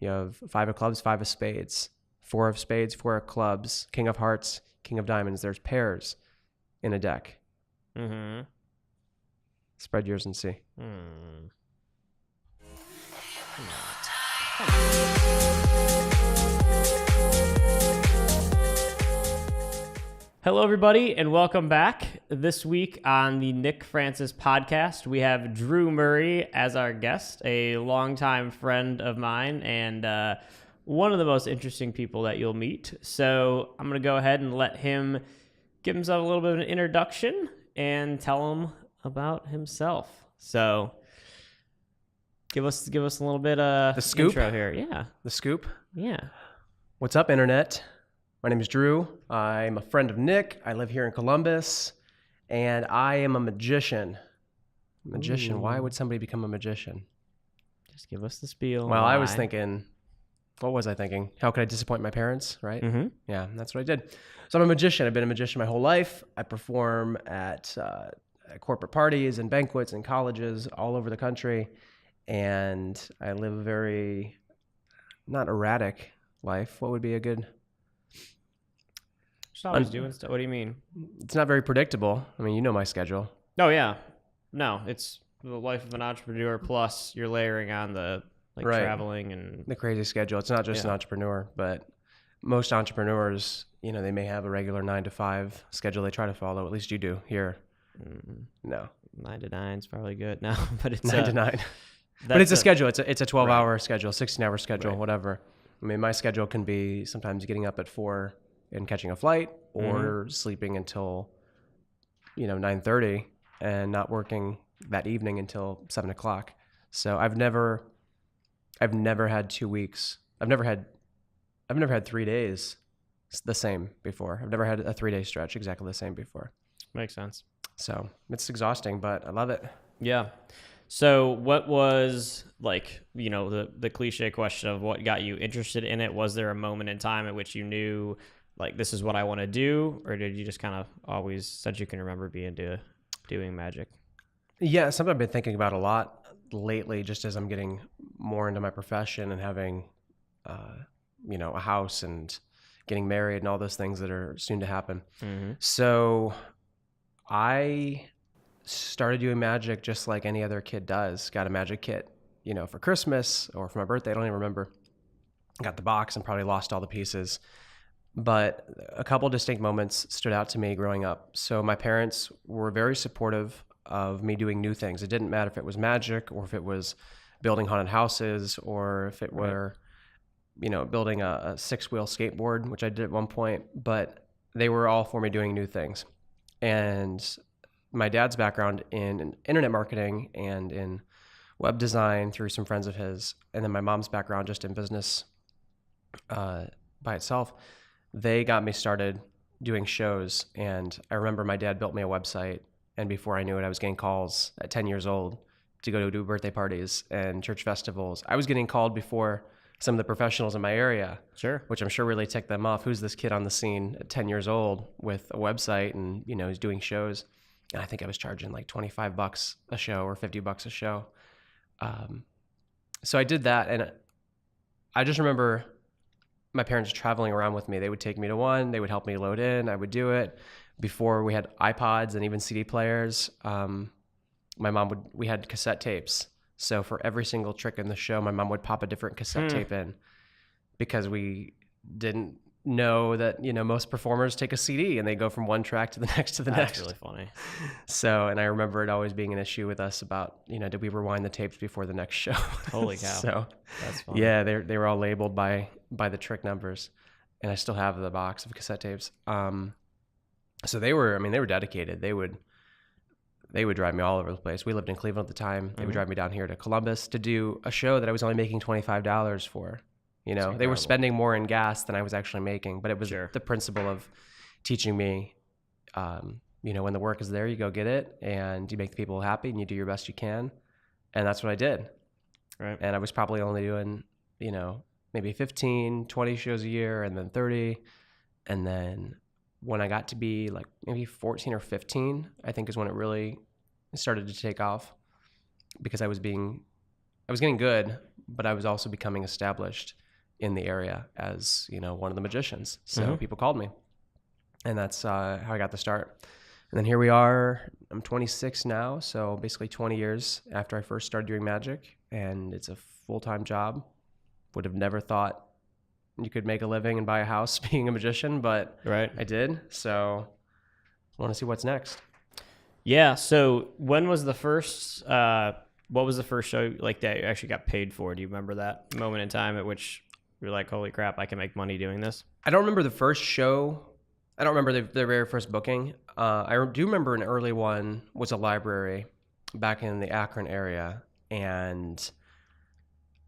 You have 5 of clubs, 5 of spades, 4 of spades, 4 of clubs, king of hearts, king of diamonds. There's pairs in a deck. Mm-hmm. Spread yours and see. Hello, everybody, and welcome back. This week on the Nick Francis podcast, we have Drew Murray as our guest, a longtime friend of mine and one of the most interesting people that you'll meet. So I'm going to go ahead and let him give himself a little bit of an introduction and tell him about himself. So give us a little bit of the scoop intro here. Yeah. The scoop. Yeah. What's up, internet? My name is Drew. I'm a friend of Nick. I live here in Columbus, and I am a magician. Magician. Ooh. Why would somebody become a magician? Just give us the spiel. Well, Why? I was thinking, what was I thinking? How could I disappoint my parents, right? Mm-hmm. Yeah, that's what I did. So I'm a magician. I've been a magician my whole life. I perform at corporate parties and banquets and colleges all over the country, and I live a very, not erratic life. What would be a good... Just always doing stuff. What do you mean? It's not very predictable. I mean, you know my schedule. Oh, yeah. No, it's the life of an entrepreneur plus you're layering on the Right. traveling and... The crazy schedule. It's not just an entrepreneur, but most entrepreneurs, they may have a regular 9 to 5 schedule they try to follow. At least you do here. No. 9 to 9 is probably good now, but it's 9 to 9. But it's a schedule. It's a 12-hour schedule, 16-hour schedule, whatever. I mean, my schedule can be sometimes getting up at 4 and catching a flight, or sleeping until 9:30 and not working that evening until 7 o'clock. So I've never had 2 weeks. I've never had 3 days the same before. I've never had a 3-day stretch exactly the same before. Makes sense. So it's exhausting, but I love it. Yeah. So what was the cliche question of what got you interested in it? Was there a moment in time at which you knew this is what I want to do, or did you just kind of always, since you can remember, be into doing magic? Yeah, something I've been thinking about a lot lately, just as I'm getting more into my profession and having, a house and getting married and all those things that are soon to happen. Mm-hmm. So I started doing magic just like any other kid does. Got a magic kit, for Christmas or for my birthday. I don't even remember. Got the box and probably lost all the pieces. But a couple distinct moments stood out to me growing up. So my parents were very supportive of me doing new things. It didn't matter if it was magic or if it was building haunted houses or if it were, building a 6-wheel skateboard, which I did at one point. But they were all for me doing new things. And my dad's background in internet marketing and in web design through some friends of his, and then my mom's background just in business by itself, they got me started doing shows. And I remember my dad built me a website, and before I knew it, I was getting calls at 10 years old to go to do birthday parties and church festivals. I was getting called before some of the professionals in my area, Sure. which I'm sure really ticked them off. Who's this kid on the scene at 10 years old with a website and, he's doing shows? And I think I was charging like $25 a show or $50 a show. So I did that, and I just remember my parents traveling around with me. They would take me to one, they would help me load in, I would do it. Before we had iPods and even CD players, we had cassette tapes. So for every single trick in the show, my mom would pop a different cassette tape in, because we didn't know that, most performers take a CD and they go from one track to the next to the next. That's really funny. So, and I remember it always being an issue with us about, did we rewind the tapes before the next show? Holy cow. So That's funny. yeah, they were all labeled by the trick numbers, and I still have the box of cassette tapes. So they were dedicated. They would drive me all over the place. We lived in Cleveland at the time. They would drive me down here to Columbus to do a show that I was only making $25 for. They were spending more in gas than I was actually making, but it was the principle of teaching me, when the work is there, you go get it and you make the people happy and you do your best you can. And that's what I did. Right. And I was probably only doing, maybe 15, 20 shows a year, and then 30. And then when I got to be like maybe 14 or 15, I think is when it really started to take off, because I was getting good, but I was also becoming established in the area as, one of the magicians. So people called me, and that's how I got the start. And then here we are. I'm 26 now, so basically 20 years after I first started doing magic, and it's a full-time job. Would have never thought you could make a living and buy a house being a magician, but I did. So I want to see what's next. Yeah. So when was the first, what was the first show like that you actually got paid for? Do you remember that moment in time at which you're like, holy crap, I can make money doing this? I don't remember the first show. I don't remember the very first booking. I do remember an early one was a library back in the Akron area, and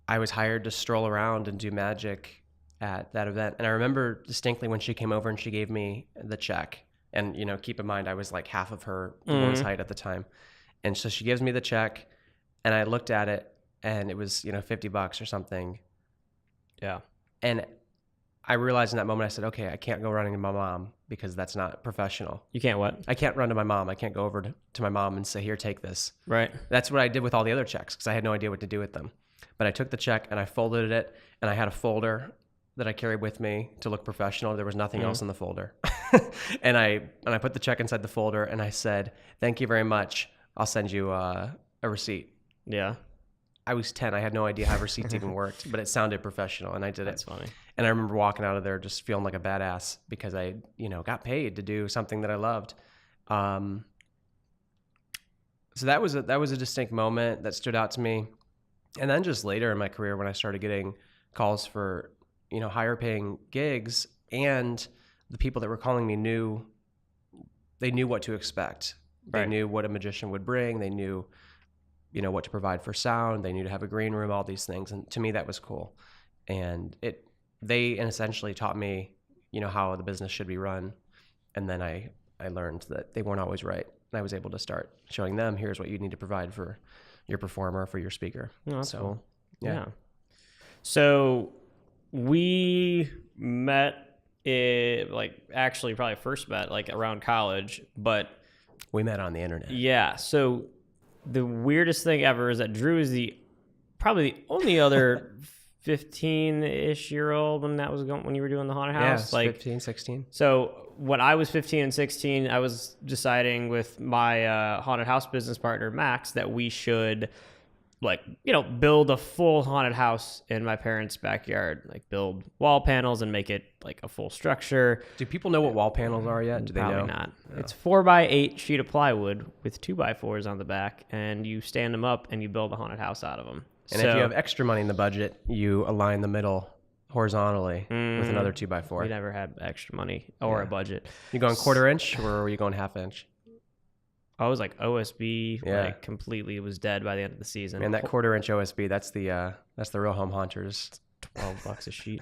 I was hired to stroll around and do magic at that event. And I remember distinctly when she came over and she gave me the check. And, keep in mind, I was like half of her woman's height at the time. And so she gives me the check, and I looked at it, and it was, $50 or something. Yeah. And I realized in that moment, I said, okay, I can't go running to my mom because that's not professional. You can't what? I can't run to my mom. I can't go over to my mom and say, here, take this. Right. That's what I did with all the other checks because I had no idea what to do with them. But I took the check and I folded it, and I had a folder that I carried with me to look professional. There was nothing else in the folder. and I put the check inside the folder, and I said, thank you very much. I'll send you a receipt. Yeah. I was 10. I had no idea how receipts even worked, but it sounded professional, and I did it. That's funny. And I remember walking out of there just feeling like a badass because I, got paid to do something that I loved. So that was a distinct moment that stood out to me. And then just later in my career, when I started getting calls for, higher paying gigs, and the people that were calling me knew what to expect. They Right. knew what a magician would bring. They knew, what to provide for sound. They knew to have a green room, all these things. And to me, that was cool. And they essentially taught me, how the business should be run. And then I learned that they weren't always right. And I was able to start showing them, here's what you need to provide for your performer, for your speaker. Oh, that's cool. Yeah. So we met, actually probably first met like around college, but We met on the internet. yeah. So the weirdest thing ever is that Drew is probably the only other 15-ish year old when you were doing the haunted house. Yeah, 15, 16. So when I was 15 and 16, I was deciding with my haunted house business partner, Max, that we should build a full haunted house in my parents' backyard, like build wall panels and make it like a full structure. Do people know what wall panels are yet? Do they Probably know? not. No. It's 4x8 sheet of plywood with 2x4s on the back, and you stand them up and you build a haunted house out of them. And if you have extra money in the budget, you align the middle horizontally with another 2x4. We never had extra money or a budget. You going 1/4 inch, or were you going 1/2 inch? I was like OSB, Yeah. completely was dead by the end of the season. And that 1/4 inch OSB, that's the real home haunters. $12 a sheet.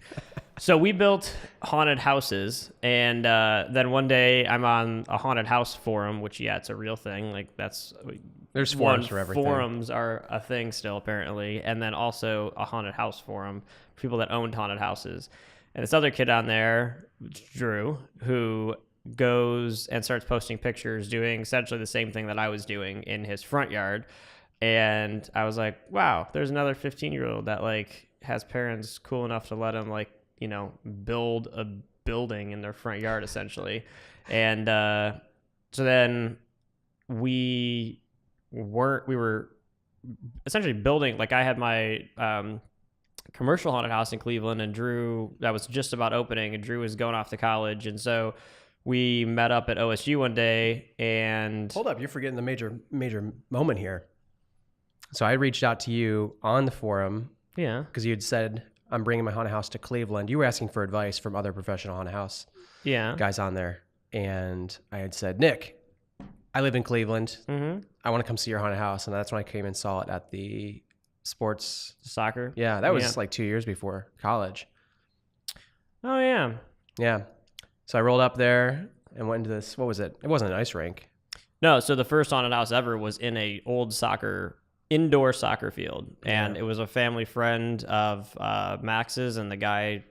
So we built haunted houses, and then one day I'm on a haunted house forum, which it's a real thing. Like There's forums for everything. Forums are a thing still apparently, and then also a haunted house forum for people that owned haunted houses. And this other kid on there, Drew, who goes and starts posting pictures doing essentially the same thing that I was doing in his front yard. And I was like, wow, there's another 15-year-old that has parents cool enough to let him build a building in their front yard essentially. And so then we were essentially building, I had my commercial haunted house in Cleveland, and Drew, that was just about opening, and Drew was going off to college. And so we met up at OSU one day, and Hold up, you're forgetting the major moment here. So I reached out to you on the forum yeah, because you had said, I'm bringing my haunted house to Cleveland. You were asking for advice from other professional haunted house yeah, guys on there. And I had said, Nick, I live in Cleveland. I want to come see your haunted house. And that's when I came and saw it at the sports. soccer. Yeah, that was 2 years before college. Oh yeah. Yeah. So I rolled up there and went into this, what was it? It wasn't an ice rink. No, so the first haunted house ever was in a old indoor soccer field, and it was a family friend of Max's, and the guy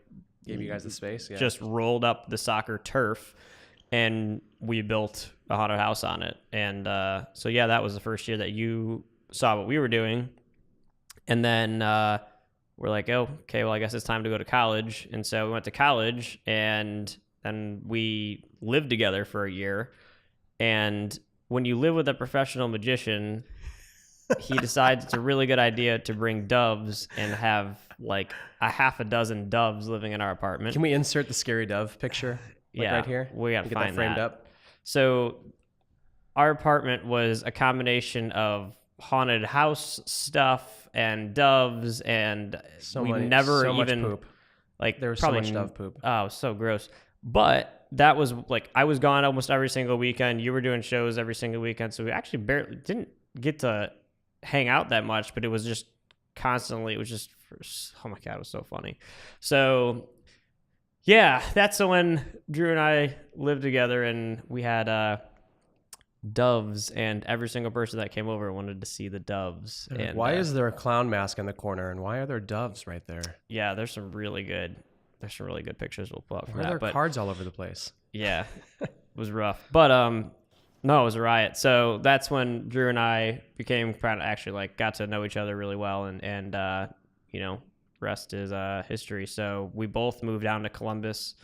Gave you guys the space? Yeah. just rolled up the soccer turf, and we built a haunted house on it. And so yeah, that was the first year that you saw what we were doing. And then we're like, oh, okay, well, I guess it's time to go to college. And so we went to college, and then we lived together for a year. And when you live with a professional magician, he decides it's a really good idea to bring doves and have like a half a dozen doves living in our apartment. Can we insert the scary dove picture? Yeah, right here. We got to get find that framed that. up. So our apartment was a combination of haunted house stuff and doves, and never so even much poop. like There was probably so much dove poop. Oh, so gross. But that was like I was gone almost every single weekend. You were doing shows every single weekend, so we actually barely didn't get to hang out that much. But it was just constantly. It was just oh my god, it was so funny. So yeah, that's when Drew and I lived together, and we had doves, and every single person that came over wanted to see the doves. And why is there a clown mask in the corner, and why are there doves right there? Yeah, there's some really good pictures we'll pull up from Why that. are there cards all over the place? Yeah, it was rough. But no, it was a riot. So that's when Drew and I became kind of actually like got to know each other really well, and you know, rest is history. So we both moved down to Columbus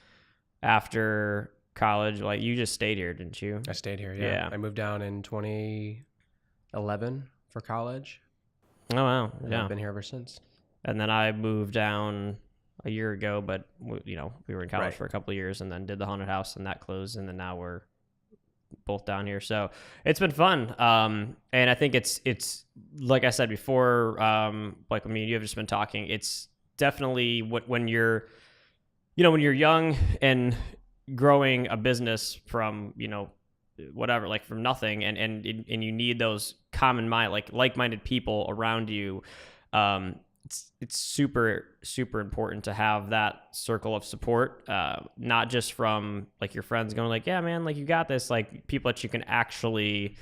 after college. Like you just stayed here, didn't you? I stayed here. Yeah. I moved down in 2011 for college. Oh wow, and I've been here ever since. And then I moved down a year ago, but you know, we were in college Right. for a couple of years, and then did the haunted house, and that closed, and then now we're both down here. So it's been fun. And I think it's like I said before, like I mean, you have just been talking. It's definitely when you're young and growing a business from, you know, whatever, like from nothing, and you need those like-minded people around you. It's super, super important to have that circle of support, not just from like your friends going like, yeah, man, like you got this, like people that you can actually,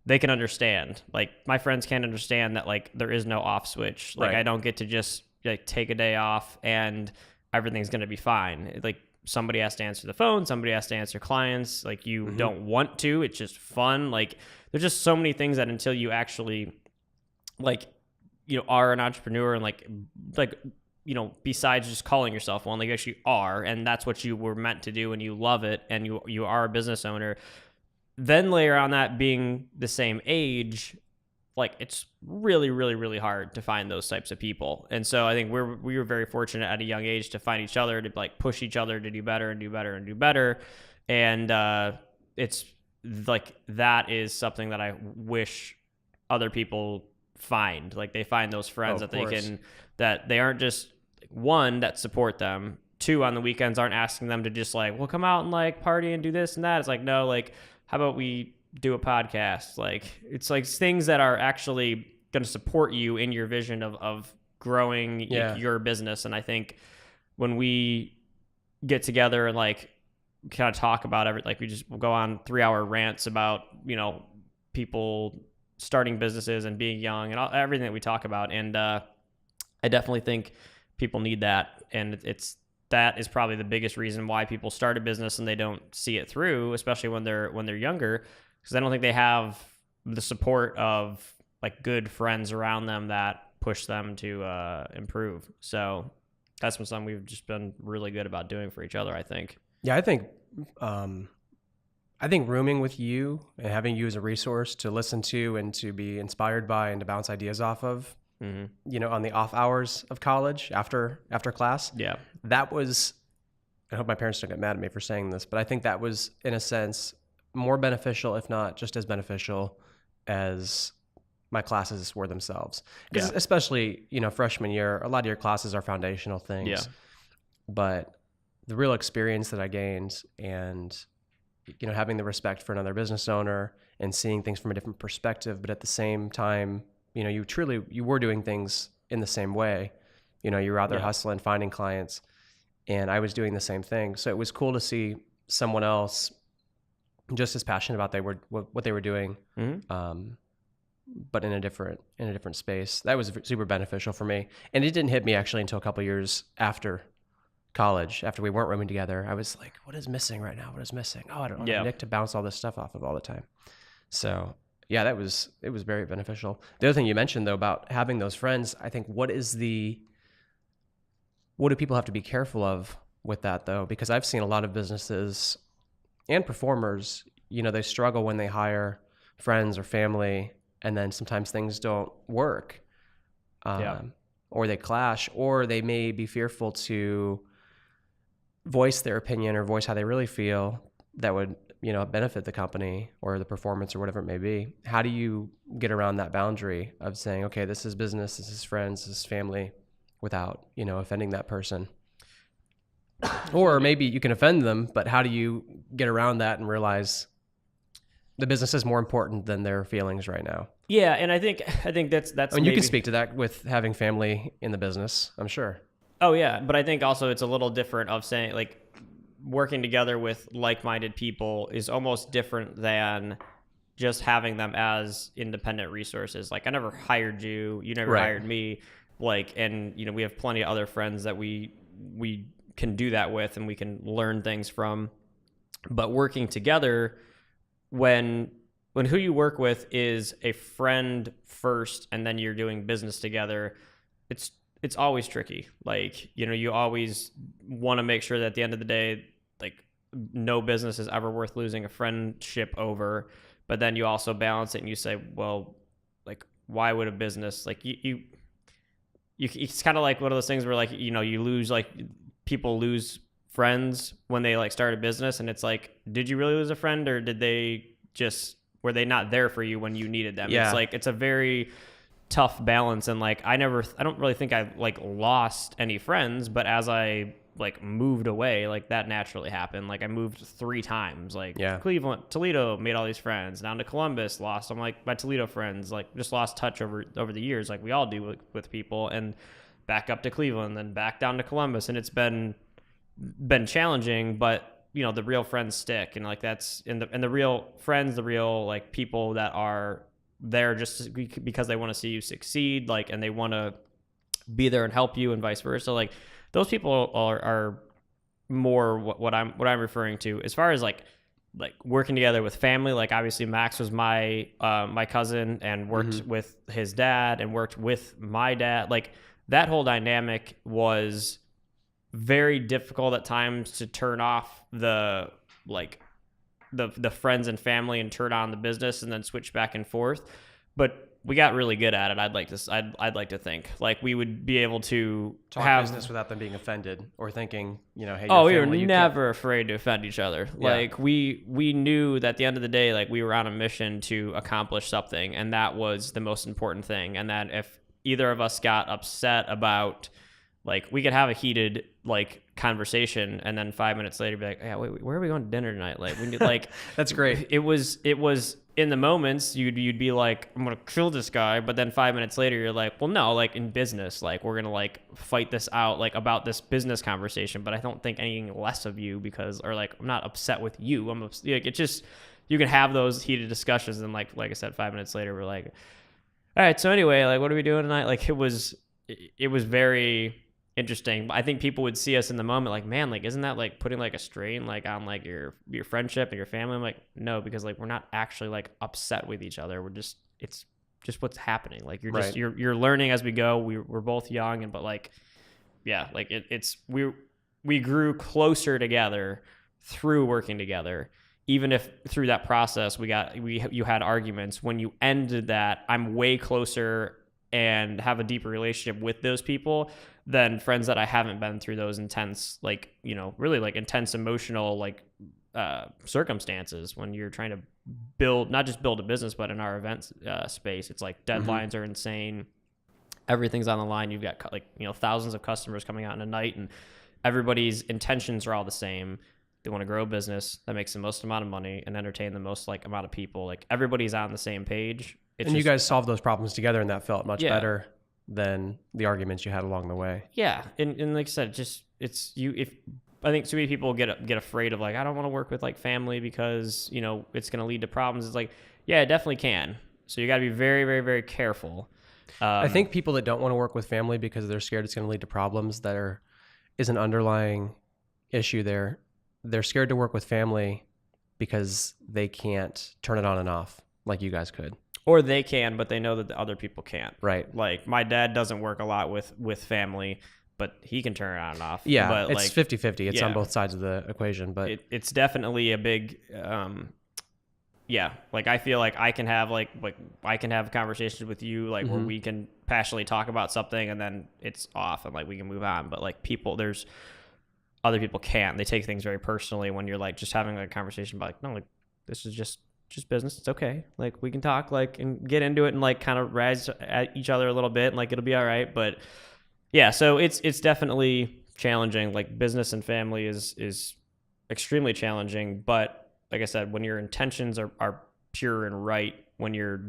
they can understand. Like my friends can't understand that like there is no off switch. Like Right. I don't get to just like take a day off and everything's going to be fine. Like somebody has to answer the phone. Somebody has to answer clients. Like you don't want to, it's just fun. Like there's just so many things that until you actually like, you know, are an entrepreneur and like, you know, besides just calling yourself one, like you actually are, and that's what you were meant to do and you love it and you are a business owner. Then layer on that being the same age, like it's really, really, really hard to find those types of people. And so I think we were very fortunate at a young age to find each other, to like push each other to do better and do better and do better. And it's like, that is something that I wish other people find. Like they find those friends that they can, that they aren't just one, that support them, two, on the weekends aren't asking them to just like, well, come out and like party and do this and that. It's like, no, like, how about we do a podcast? Like, it's like things that are actually going to support you in your vision of growing your business. And I think when we get together and like kind of talk about everything, like we'll go on 3-hour rants about, you know, people starting businesses and being young and everything that we talk about. And I definitely think people need that. And that is probably the biggest reason why people start a business and they don't see it through, especially when they're younger, because I don't think they have the support of like good friends around them that push them to improve. So that's something we've just been really good about doing for each other, I think. Yeah, I think rooming with you and having you as a resource to listen to and to be inspired by and to bounce ideas off of, you know, on the off hours of college after class. Yeah. That was, I hope my parents don't get mad at me for saying this, but I think that was in a sense more beneficial, if not just as beneficial as my classes were themselves. Because especially, you know, freshman year, a lot of your classes are foundational things. Yeah. But the real experience that I gained and, you know, having the respect for another business owner and seeing things from a different perspective, but at the same time, you know, you were doing things in the same way. You know, you were out there hustling, finding clients, and I was doing the same thing. So it was cool to see someone else just as passionate about what they were doing, but in a different space. That was super beneficial for me. And it didn't hit me actually until a couple of years after college, after we weren't rooming together. I was like, what is missing right now? What is missing? Oh, I don't have Nick to bounce all this stuff off of all the time. So yeah, it was very beneficial. The other thing you mentioned though about having those friends, I think what is the what do people have to be careful of with that though? Because I've seen a lot of businesses and performers, they struggle when they hire friends or family, and then sometimes things don't work, or they clash, or they may be fearful to voice their opinion or voice how they really feel that would, benefit the company or the performance or whatever it may be. How do you get around that boundary of saying, okay, this is business, this is friends, this is family, without, offending that person? Or maybe you can offend them, but how do you get around that and realize the business is more important than their feelings right now? Yeah, and I think that's. I mean, you can speak to that with having family in the business, I'm sure. Oh yeah, but I think also it's a little different of saying, like, working together with like-minded people is almost different than just having them as independent resources. Like, I never hired you, you never hired me, like, and we have plenty of other friends that we can do that with and we can learn things from. But working together, when who you work with is a friend first and then you're doing business together, it's always tricky. Like, you always want to make sure that at the end of the day, like, no business is ever worth losing a friendship over. But then you also balance it and you say, well, like, why would a business, like, you it's kind of like one of those things where, like, you lose, like, people lose friends when they, like, start a business, and it's like, did you really lose a friend, or were they not there for you when you needed them? Yeah. It's like, it's a very tough balance. And, like, I don't really think I, like, lost any friends, but as I, like, moved away, like, that naturally happened. Like, I moved 3 times, like, Cleveland, Toledo, made all these friends, down to Columbus, lost, I'm like, my Toledo friends, like, just lost touch over the years, like we all do with people, and back up to Cleveland, then back down to Columbus. And it's been challenging, but the real friends stick. And, like, that's and the real friends, the real, like, people that are there just because they want to see you succeed, like, and they want to be there and help you, and vice versa. Like, those people are more what I'm referring to as far as like working together with family. Like, obviously Max was my cousin and worked with his dad and worked with my dad. Like, that whole dynamic was very difficult at times to turn off the friends and family and turn on the business and then switch back and forth. But we got really good at it. I'd like to think, like, we would be able to talk business without them being offended or thinking, hey, we were never afraid to offend each other. Yeah. Like, we knew that at the end of the day, like, we were on a mission to accomplish something, and that was the most important thing. And that if either of us got upset about, like, we could have a heated, like, conversation, and then 5 minutes later be like, yeah, wait, where are we going to dinner tonight? Like, we need, like, that's great. It was in the moments you'd be like, I'm gonna kill this guy, but then 5 minutes later you're like, well, no, like, in business, like, we're gonna, like, fight this out, like, about this business conversation, but I don't think anything less of you or, like, I'm not upset with you. Like, it's just, you can have those heated discussions, and, like I said, 5 minutes later we're like, all right, so anyway, like, what are we doing tonight? Like, it was very interesting. I think people would see us in the moment like, man, like, isn't that, like, putting, like, a strain, like, on, like, your friendship and your family? I'm like, no, because, like, we're not actually, like, upset with each other. It's just what's happening. Like, you're just you're learning as we go. We're both young, but, like, yeah, like, we grew closer together through working together. Even if through that process you had arguments, when you ended that, I'm way closer and have a deeper relationship with those people than friends that I haven't been through those intense, like, really, like, intense emotional, like, circumstances when you're trying to not just build a business, but in our events space, it's like deadlines are insane. Everything's on the line. You've got, like, thousands of customers coming out in a night, and everybody's intentions are all the same. They want to grow a business that makes the most amount of money and entertain the most, like, amount of people. Like, everybody's on the same page. You guys solved those problems together, and that felt much better than the arguments you had along the way. Yeah, and like I said, I think too many people get afraid of, like, I don't want to work with, like, family because it's going to lead to problems. It's like, yeah, it definitely can. So you got to be very, very, very careful. I think people that don't want to work with family because they're scared it's going to lead to problems is an underlying issue there. They're scared to work with family because they can't turn it on and off like you guys could. Or they can, but they know that the other people can't. Right. Like, my dad doesn't work a lot with family, but he can turn it on and off. Yeah, but it's 50-50. It's on yeah, both sides of the equation, but it's definitely a big, yeah. Like I feel like I can have I can have conversations with you like where we can passionately talk about something and then it's off and like we can move on. But like there's other people can't. They take things very personally when you're like just having like a conversation about like, no, like this is just business. It's okay. Like we can talk like and get into it and like kind of razz at each other a little bit and like it'll be all right. But yeah, so it's definitely challenging. Like business and family is extremely challenging. But like I said, when your intentions are pure and right, when you're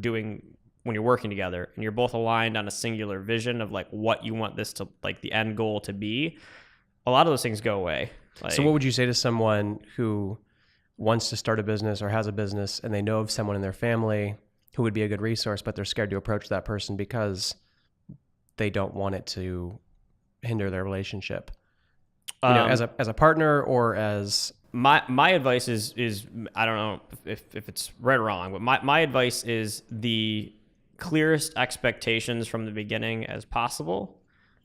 working together and you're both aligned on a singular vision of like what you want this to like the end goal to be, a lot of those things go away. Like, so what would you say to someone who wants to start a business or has a business and they know of someone in their family who would be a good resource, but they're scared to approach that person because they don't want it to hinder their relationship? You know, as a partner or as my advice is I don't know if it's right or wrong, but my advice is the clearest expectations from the beginning as possible.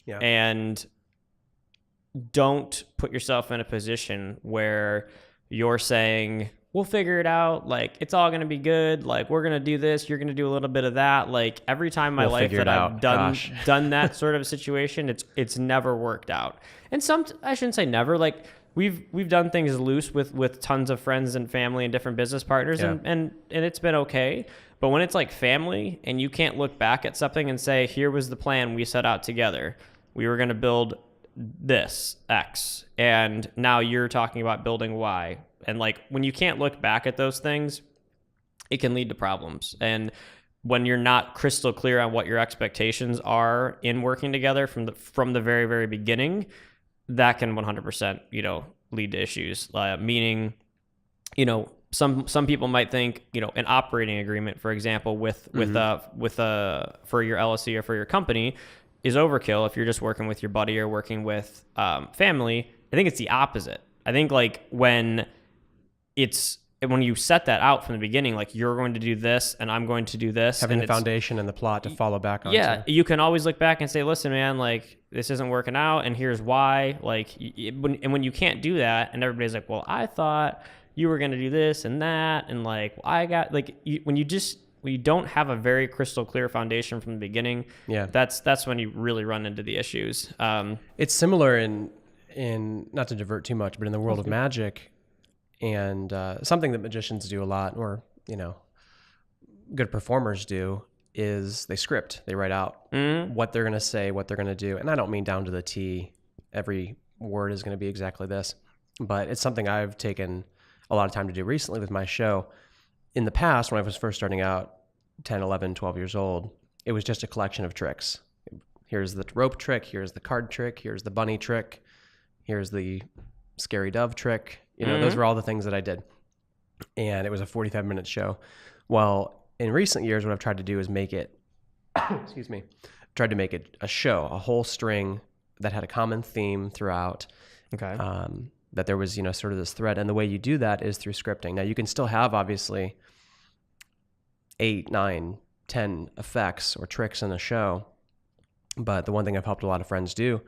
Yeah. And don't put yourself in a position where you're saying, we'll figure it out. Like, it's all going to be good. Like, we're going to do this. You're going to do a little bit of that. Like, every time in my life that I've done that sort of situation, it's never worked out. And I shouldn't say never. Like, we've done things loose with tons of friends and family and different business partners, and it's been okay. But when it's like family and you can't look back at something and say, here was the plan we set out together. We were going to build this X, and now you're talking about building Y. And like when you can't look back at those things, it can lead to problems. And when you're not crystal clear on what your expectations are in working together from the very, very beginning, that can 100%, lead to issues. Meaning, some people might think, an operating agreement, for example, for your LLC or for your company is overkill if you're just working with your buddy or working with family. I think it's the opposite. I think like when you set that out from the beginning, like you're going to do this and I'm going to do this. Having the foundation and the plot to follow back on. Yeah, you can always look back and say, listen, man, like this isn't working out and here's why. Like, when you can't do that and everybody's like, well, I thought you were going to do this and that. And like, when you don't have a very crystal clear foundation from the beginning, that's when you really run into the issues. It's similar in not to divert too much, but in the world of magic, and something that magicians do a lot, or good performers do, is they script. They write out what they're going to say, what they're going to do, and I don't mean down to the T. Every word is going to be exactly this, but it's something I've taken a lot of time to do recently with my show. In the past, when I was first starting out, 10, 11, 12 years old, it was just a collection of tricks. Here's the rope trick, here's the card trick, here's the bunny trick, here's the scary dove trick. Those were all the things that I did. And it was a 45-minute show. Well, in recent years, what I've tried to do is make it, tried to make it a show, a whole string that had a common theme throughout. Okay. That there was, sort of this thread. And the way you do that is through scripting. Now, you can still have, obviously, 8, 9, 10 effects or tricks in a show. But the one thing I've helped a lot of friends do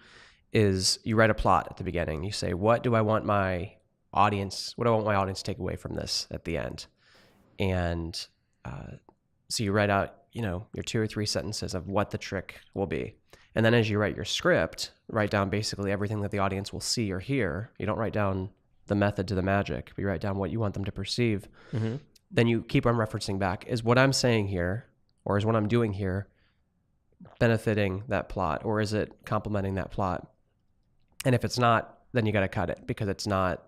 is you write a plot at the beginning. You say, what do I want my audience to take away from this at the end? And so you write out, your 2 or 3 sentences of what the trick will be. And then as you write your script, write down basically everything that the audience will see or hear. You don't write down the method to the magic, but you write down what you want them to perceive. Mm-hmm. Then you keep on referencing back. Is what I'm saying here, or is what I'm doing here, benefiting that plot, or is it complementing that plot? And if it's not, then you got to cut it because it's not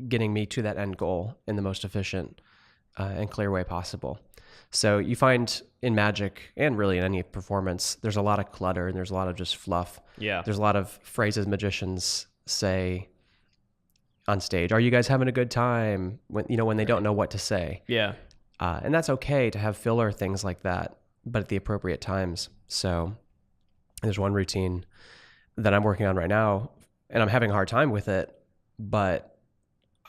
getting me to that end goal in the most efficient and clear way possible. So you find in magic, and really in any performance, there's a lot of clutter and there's a lot of just fluff. Yeah. There's a lot of phrases magicians say on stage. Are you guys having a good time? When they don't know what to say. Yeah. And that's okay to have filler things like that, but at the appropriate times. So there's one routine that I'm working on right now, and I'm having a hard time with it, but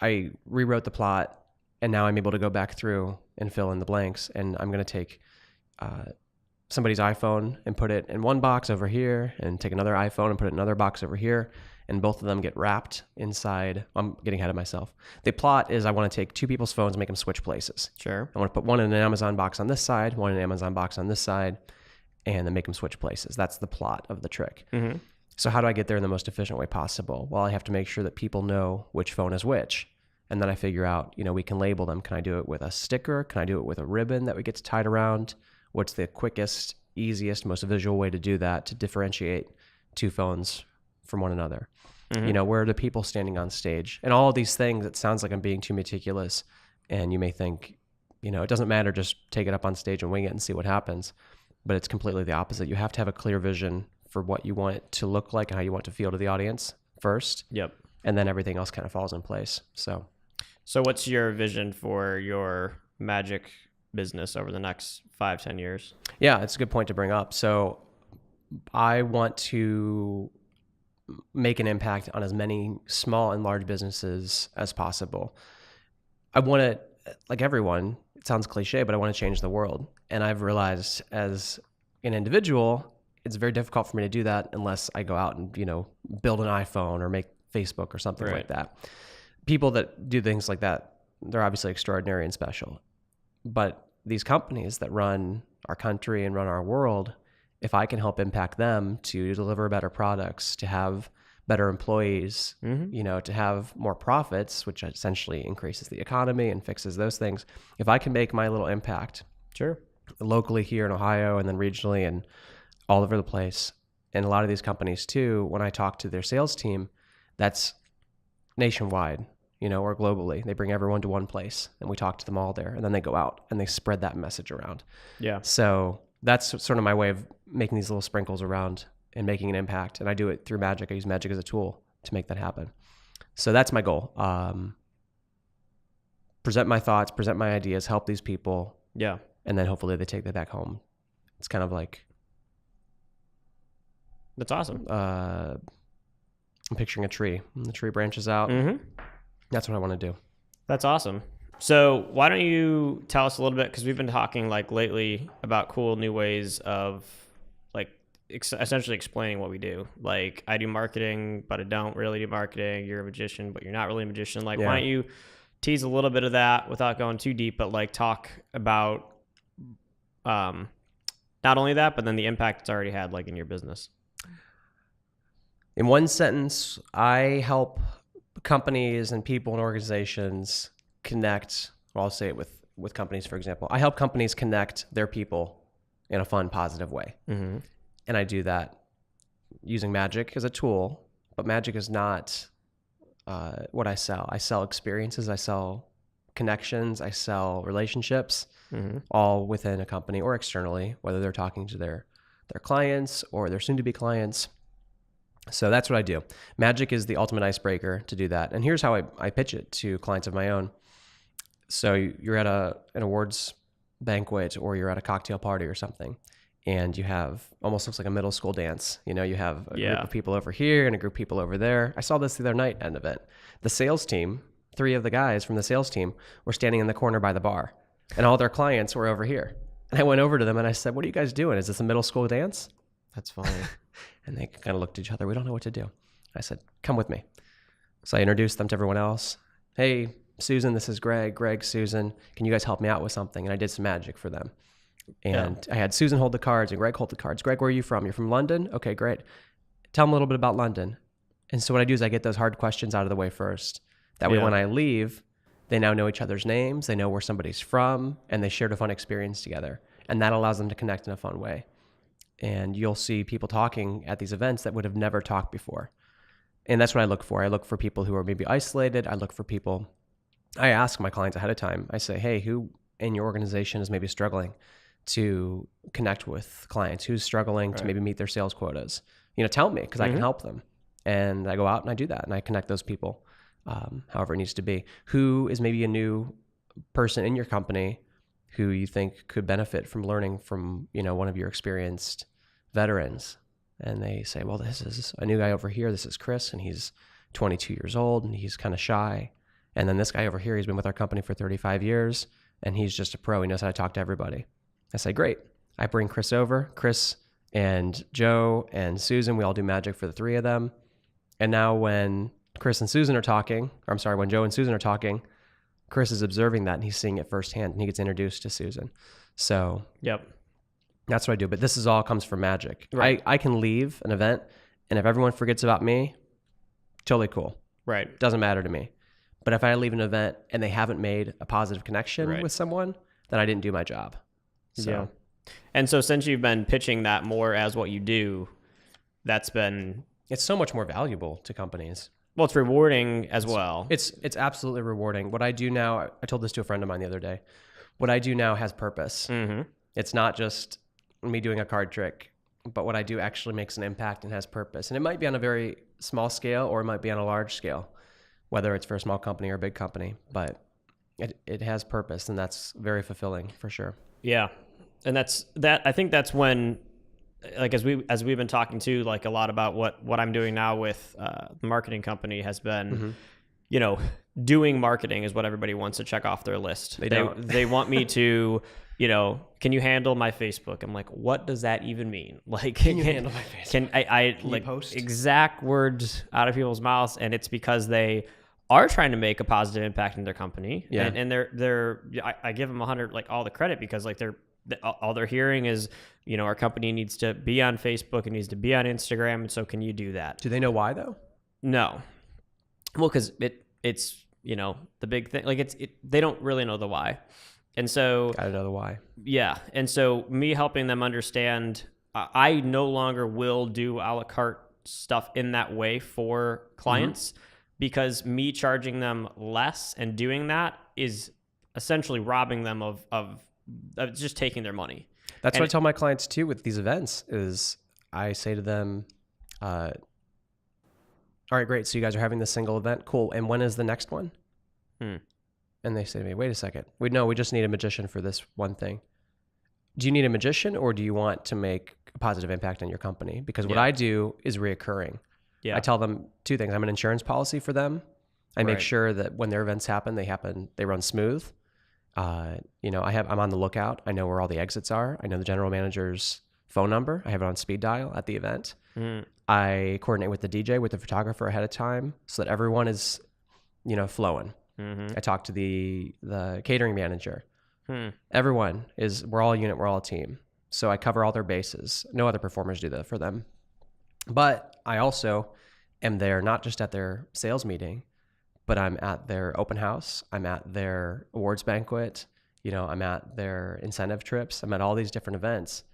I rewrote the plot, and now I'm able to go back through and fill in the blanks. And I'm going to take somebody's iPhone and put it in one box over here, and take another iPhone and put it in another box over here, and both of them get wrapped inside. I'm getting ahead of myself. The plot is I want to take two people's phones and make them switch places. Sure. I want to put one in an Amazon box on this side, one in an Amazon box on this side, and then make them switch places. That's the plot of the trick. Mm-hmm. So how do I get there in the most efficient way possible? Well, I have to make sure that people know which phone is which. And then I figure out, we can label them. Can I do it with a sticker? Can I do it with a ribbon that we get tied around? What's the quickest, easiest, most visual way to do that to differentiate two phones from one another? Mm-hmm. Where are the people standing on stage? And all of these things, it sounds like I'm being too meticulous. And you may think, it doesn't matter, just take it up on stage and wing it and see what happens. But it's completely the opposite. You have to have a clear vision for what you want it to look like and how you want to feel to the audience first. Yep. And then everything else kind of falls in place. So what's your vision for your magic business over the next 5-10 years? Yeah, it's a good point to bring up. So I want to make an impact on as many small and large businesses as possible. I want to, like everyone, it sounds cliche, but I want to change the world. And I've realized as an individual, it's very difficult for me to do that unless I go out and, build an iPhone or make Facebook or something like that. People that do things like that, they're obviously extraordinary and special. But these companies that run our country and run our world, if I can help impact them to deliver better products, to have better employees, to have more profits, which essentially increases the economy and fixes those things. If I can make my little impact, sure, locally here in Ohio and then regionally and all over the place, and a lot of these companies too, when I talk to their sales team, that's nationwide, or globally. They bring everyone to one place and we talk to them all there, and then they go out and they spread that message around. Yeah. So that's sort of my way of making these little sprinkles around and making an impact. And I do it through magic. I use magic as a tool to make that happen. So that's my goal. Present my thoughts, present my ideas, help these people. Yeah. And then hopefully they take that back home. It's kind of like... That's awesome. I'm picturing a tree. And the tree branches out. Mm-hmm. That's what I want to do. That's awesome. So why don't you tell us a little bit, because we've been talking lately about cool new ways of essentially explaining what we do. Like, I do marketing, but I don't really do marketing. You're a magician, but you're not really a magician. Why don't you tease a little bit of that without going too deep, but talk about not only that, but then the impact it's already had in your business. In one sentence, I help companies and people and organizations connect. Well, I'll say it with companies, for example. I help companies connect their people in a fun, positive way. Mm-hmm. And I do that using magic as a tool, but magic is not what I sell. I sell experiences, I sell connections, I sell relationships, all within a company or externally, whether they're talking to their clients or their soon-to-be clients. So that's what I do. Magic is the ultimate icebreaker to do that. And here's how I pitch it to clients of my own. So you're at an awards banquet or you're at a cocktail party or something, and you have almost looks like a middle school dance. You have a group of people over here and a group of people over there. I saw this the other night at an event. The sales team, 3 of the guys from the sales team were standing in the corner by the bar, and all their clients were over here. And I went over to them and I said, "What are you guys doing? Is this a middle school dance?" That's funny. And they kind of looked at each other. "We don't know what to do." I said, "Come with me." So I introduced them to everyone else. "Hey, Susan, this is Greg. Greg, Susan, can you guys help me out with something?" And I did some magic for them. And I had Susan hold the cards and Greg hold the cards. "Greg, where are you from?" "You're from London?" "Okay, great. Tell them a little bit about London." And so what I do is I get those hard questions out of the way first. That way when I leave, they now know each other's names, they know where somebody's from, and they shared a fun experience together. And that allows them to connect in a fun way. And you'll see people talking at these events that would have never talked before. And that's what I look for. I look for people who are maybe isolated. I look for people. I ask my clients ahead of time. I say, "Hey, who in your organization is maybe struggling to connect with clients? Who's struggling to maybe meet their sales quotas? Tell me, because I can help them." And I go out and I do that, and I connect those people, however it needs to be. Who is maybe a new person in your company who you think could benefit from learning from, one of your experienced veterans? And they say, "Well, this is a new guy over here. This is Chris, and he's 22 years old, and he's kind of shy. And then this guy over here, he's been with our company for 35 years, and he's just a pro. He knows how to talk to everybody." I say, "Great. I bring Chris over. Chris and Joe and Susan, we all do magic for the three of them. And now when Chris and Susan are talking, or I'm sorry, when Joe and Susan are talking, Chris is observing that and he's seeing it firsthand and he gets introduced to Susan. So Yep. that's what I do. But this is all comes from magic. Right. I can leave an event and if everyone forgets about me, totally cool. Right. Doesn't matter to me. But if I leave an event and they haven't made a positive connection with someone, then I didn't do my job. So. Yeah. And so since you've been pitching that more as what you do, that's been... It's so much more valuable to companies. Well, it's rewarding as well. It's absolutely rewarding. What I do now, I told this to a friend of mine the other day, what I do now has purpose. Mm-hmm. It's not just me doing a card trick, but what I do actually makes an impact and has purpose. And it might be on a very small scale or it might be on a large scale, whether it's for a small company or a big company, but it has purpose and that's very fulfilling for sure. Yeah. And I think that's when, like, as we've been talking to, like, a lot about what I'm doing now with the marketing company has been, you know, doing marketing is what everybody wants to check off their list. They want me to, you know, can you handle my Facebook? I'm like, what does that even mean? Like, can you handle my Facebook? Can I like post exact words out of people's mouths? And it's because they are trying to make a positive impact in their company. Yeah. And I give them 100, like, all the credit because, like, all they're hearing is, you know, our company needs to be on Facebook, it needs to be on Instagram, and so can you do that? Do they know why though? No. Well, because it's, you know, the big thing, like they don't really know the why. And so... Gotta know the why. Yeah. And so me helping them understand, I no longer will do a la carte stuff in that way for clients because me charging them less and doing that is essentially robbing them of just taking their money. That's what I tell my clients too with these events is I say to them, all right, great. So you guys are having this single event. Cool. And when is the next one? And they say to me, wait a second. We just need a magician for this one thing. Do you need a magician or do you want to make a positive impact on your company? Because what I do is reoccurring. Yeah. I tell them two things. I'm an insurance policy for them. I make sure that when their events happen, they run smooth. You know, I'm on the lookout. I know where all the exits are. I know the general manager's phone number. I have it on speed dial at the event. I coordinate with the DJ, with the photographer ahead of time so that everyone is, you know, flowing. I talk to the catering manager. Everyone we're all a unit, we're all a team. So I cover all their bases. No other performers do that for them. But I also am there not just at their sales meeting, but I'm at their open house. I'm at their awards banquet. You know, I'm at their incentive trips. I'm at all these different events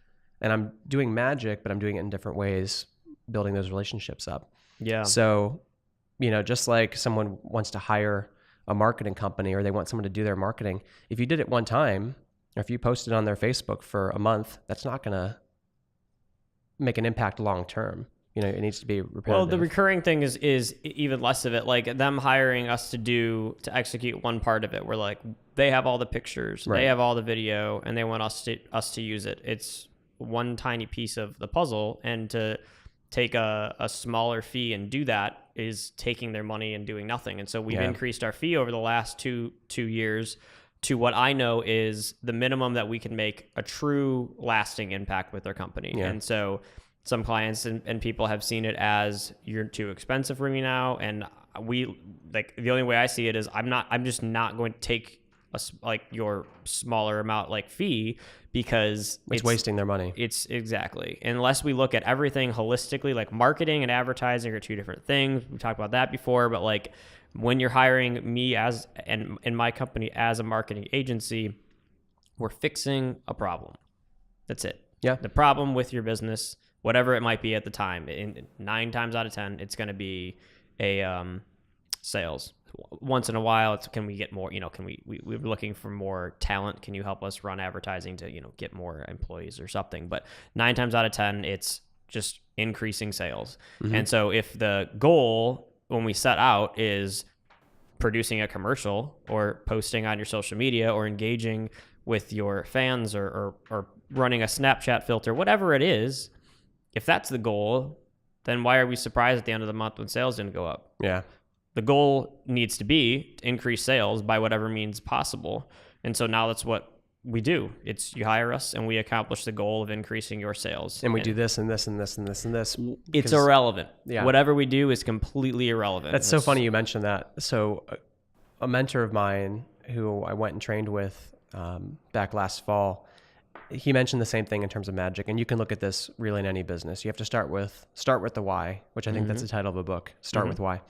and I'm doing magic, but I'm doing it in different ways, building those relationships up. Yeah. So, you know, just like someone wants to hire a marketing company or they want someone to do their marketing, if you did it one time, or if you posted on their Facebook for a month, that's not going to make an impact long term. You know, it needs to be repetitive. Well, the recurring thing is even less of it. Like them hiring us to execute one part of it. We're like, they have all the pictures, they have all the video, and they want us to use it. It's one tiny piece of the puzzle, and to take a smaller fee and do that is taking their money and doing nothing. And so we've increased our fee over the last two years to what I know is the minimum that we can make a true lasting impact with our company. Yeah. And so some clients and people have seen it as, you're too expensive for me now. And the only way I see it is I'm just not going to take your smaller amount fee because it's wasting their money. It's exactly. Unless we look at everything holistically, like marketing and advertising are two different things. We talked about that before, but when you're hiring me and in my company as a marketing agency, we're fixing a problem. That's it. Yeah. The problem with your business, whatever it might be at the time, 9 times out of 10, it's going to be a sales. Once in a while, it's, can we get more, we're looking for more talent. Can you help us run advertising to, get more employees or something? But 9 times out of 10, it's just increasing sales. Mm-hmm. And so if the goal when we set out is producing a commercial or posting on your social media or engaging with your fans or running a Snapchat filter, whatever it is, if that's the goal, then why are we surprised at the end of the month when sales didn't go up? Yeah. The goal needs to be to increase sales by whatever means possible. And so now that's what we do. It's you hire us and we accomplish the goal of increasing your sales. And we do this and this and this and this and this. It's irrelevant. Yeah. Whatever we do is completely irrelevant. That's so funny you mentioned that. So a mentor of mine who I went and trained with back last fall, he mentioned the same thing in terms of magic. And you can look at this really in any business. You have to start with the why, which I think that's the title of the book. Start with why.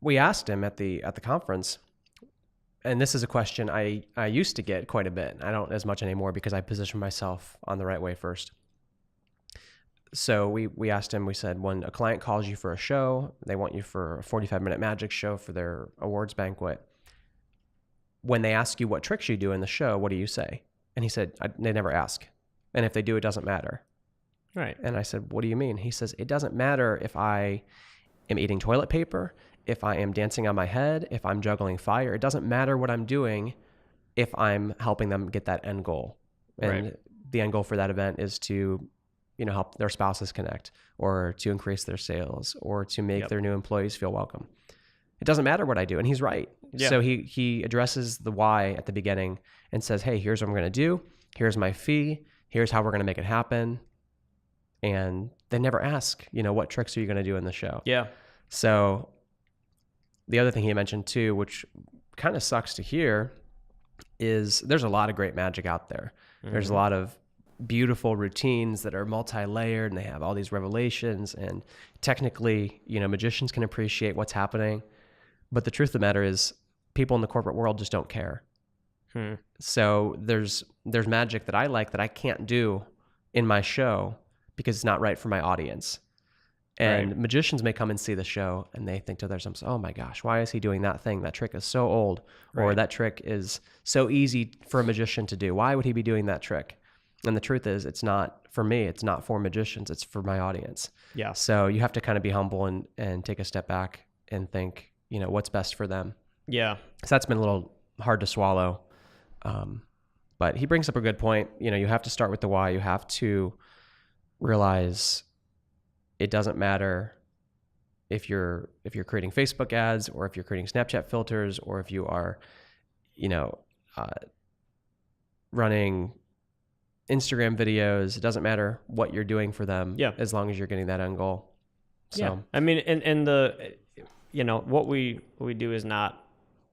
We asked him at the conference, and this is a question I used to get quite a bit. I don't as much anymore because I position myself on the right way first. So we asked him, we said, when a client calls you for a show, they want you for a 45-minute magic show for their awards banquet. When they ask you what tricks you do in the show, what do you say? And he said, they never ask. And if they do, it doesn't matter. Right. And I said, what do you mean? He says, it doesn't matter if I am eating toilet paper, if I am dancing on my head, if I'm juggling fire. It doesn't matter what I'm doing if I'm helping them get that end goal. And the end goal for that event is to, help their spouses connect, or to increase their sales, or to make their new employees feel welcome. It doesn't matter what I do. And he's right. Yeah. So he addresses the why at the beginning and says, hey, here's what I'm going to do. Here's my fee. Here's how we're going to make it happen. And they never ask, what tricks are you going to do in the show? Yeah. So the other thing he mentioned too, which kind of sucks to hear, is there's a lot of great magic out there. There's a lot of beautiful routines that are multi-layered and they have all these revelations, and technically, magicians can appreciate what's happening. But the truth of the matter is people in the corporate world just don't care. So there's magic that I like that I can't do in my show because it's not right for my audience. And magicians may come and see the show and they think to themselves, oh my gosh, why is he doing that thing? That trick is so old, or that trick is so easy for a magician to do. Why would he be doing that trick? And the truth is, it's not for me. It's not for magicians. It's for my audience. Yeah. So you have to kind of be humble and take a step back and think, what's best for them. Yeah. So that's been a little hard to swallow. But he brings up a good point. You have to start with the why. You have to realize it doesn't matter if you're creating Facebook ads, or if you're creating Snapchat filters, or if you are, running Instagram videos. It doesn't matter what you're doing for them, as long as you're getting that end goal. So, yeah. I mean, and the, what we do is not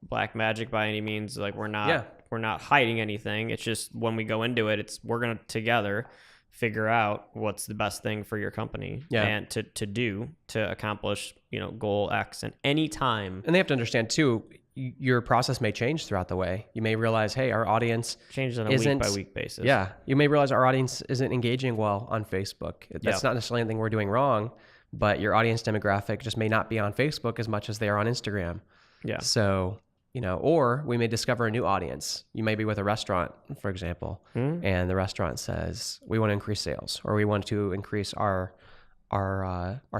black magic by any means. Like we're not hiding anything. It's just when we go into it, we're going to together figure out what's the best thing for your company and to accomplish, goal X. And any time. And they have to understand too, your process may change throughout the way. You may realize, hey, our audience changes on a week by week basis. Yeah. You may realize our audience isn't engaging well on Facebook. That's not necessarily anything we're doing wrong, but your audience demographic just may not be on Facebook as much as they are on Instagram. Yeah. So, or we may discover a new audience. You may be with a restaurant, for example, and the restaurant says, we want to increase sales, or we want to increase our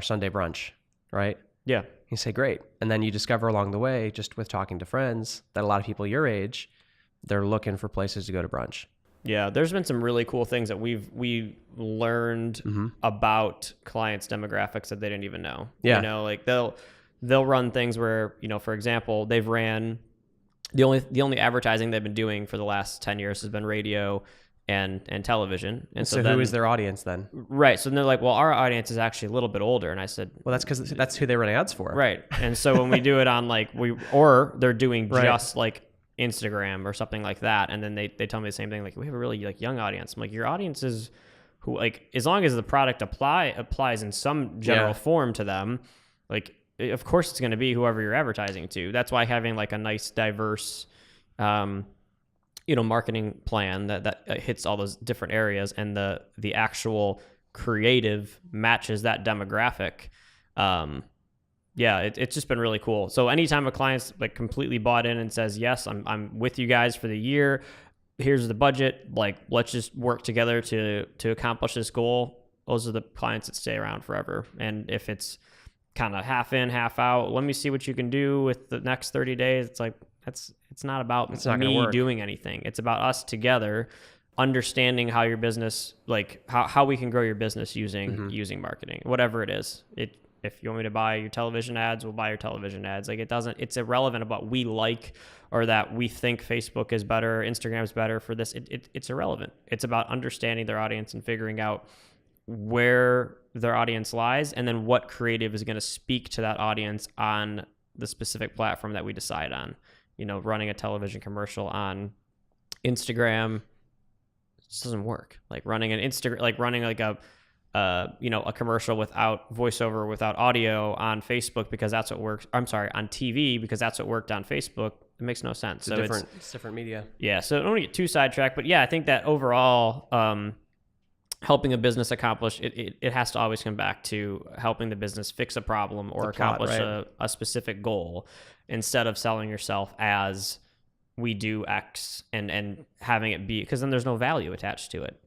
Sunday brunch, right? Yeah. You say, great. And then you discover along the way, just with talking to friends, that a lot of people your age, they're looking for places to go to brunch. Yeah. There's been some really cool things that we learned about clients' demographics that they didn't even know. Yeah. Like they'll run things where, for example, they've ran the only advertising they've been doing for the last 10 years has been radio and television. And so who is their audience then? Right. So then they're like, well, our audience is actually a little bit older. And I said, well, that's because that's who they run ads for. Right. And so when we do it on or they're doing just like Instagram or something like that. And then they tell me the same thing. Like, we have a really young audience. I'm like, your audience is who, as long as the product applies in some general form to them, of course it's going to be whoever you're advertising to. That's why having a nice diverse, marketing plan that hits all those different areas, and the actual creative matches that demographic. It's just been really cool. So anytime a client's completely bought in and says, yes, I'm with you guys for the year, here's the budget, let's just work together to accomplish this goal. Those are the clients that stay around forever. And if it's kind of half in, half out, let me see what you can do with the next 30 days. It's not about me doing anything. It's about us together understanding how your business, how we can grow your business using marketing, whatever it is. If you want me to buy your television ads, we'll buy your television ads. Like it's irrelevant about we like or that we think Facebook is better, Instagram is better for this. It's irrelevant. It's about understanding their audience and figuring out where their audience lies and then what creative is going to speak to that audience on the specific platform that we decide on. Running a television commercial on Instagram just doesn't work. Like running an Instagram, like running like a commercial without voiceover, without audio on Facebook because that's what works. I'm sorry, on TV because that's what worked on Facebook. It makes no sense. It's different media. Yeah. So I don't want to get too sidetracked, but yeah, I think that overall, helping a business accomplish it has to always come back to helping the business fix a problem or accomplish a specific goal instead of selling yourself as we do X and having it be, because then there's no value attached to it.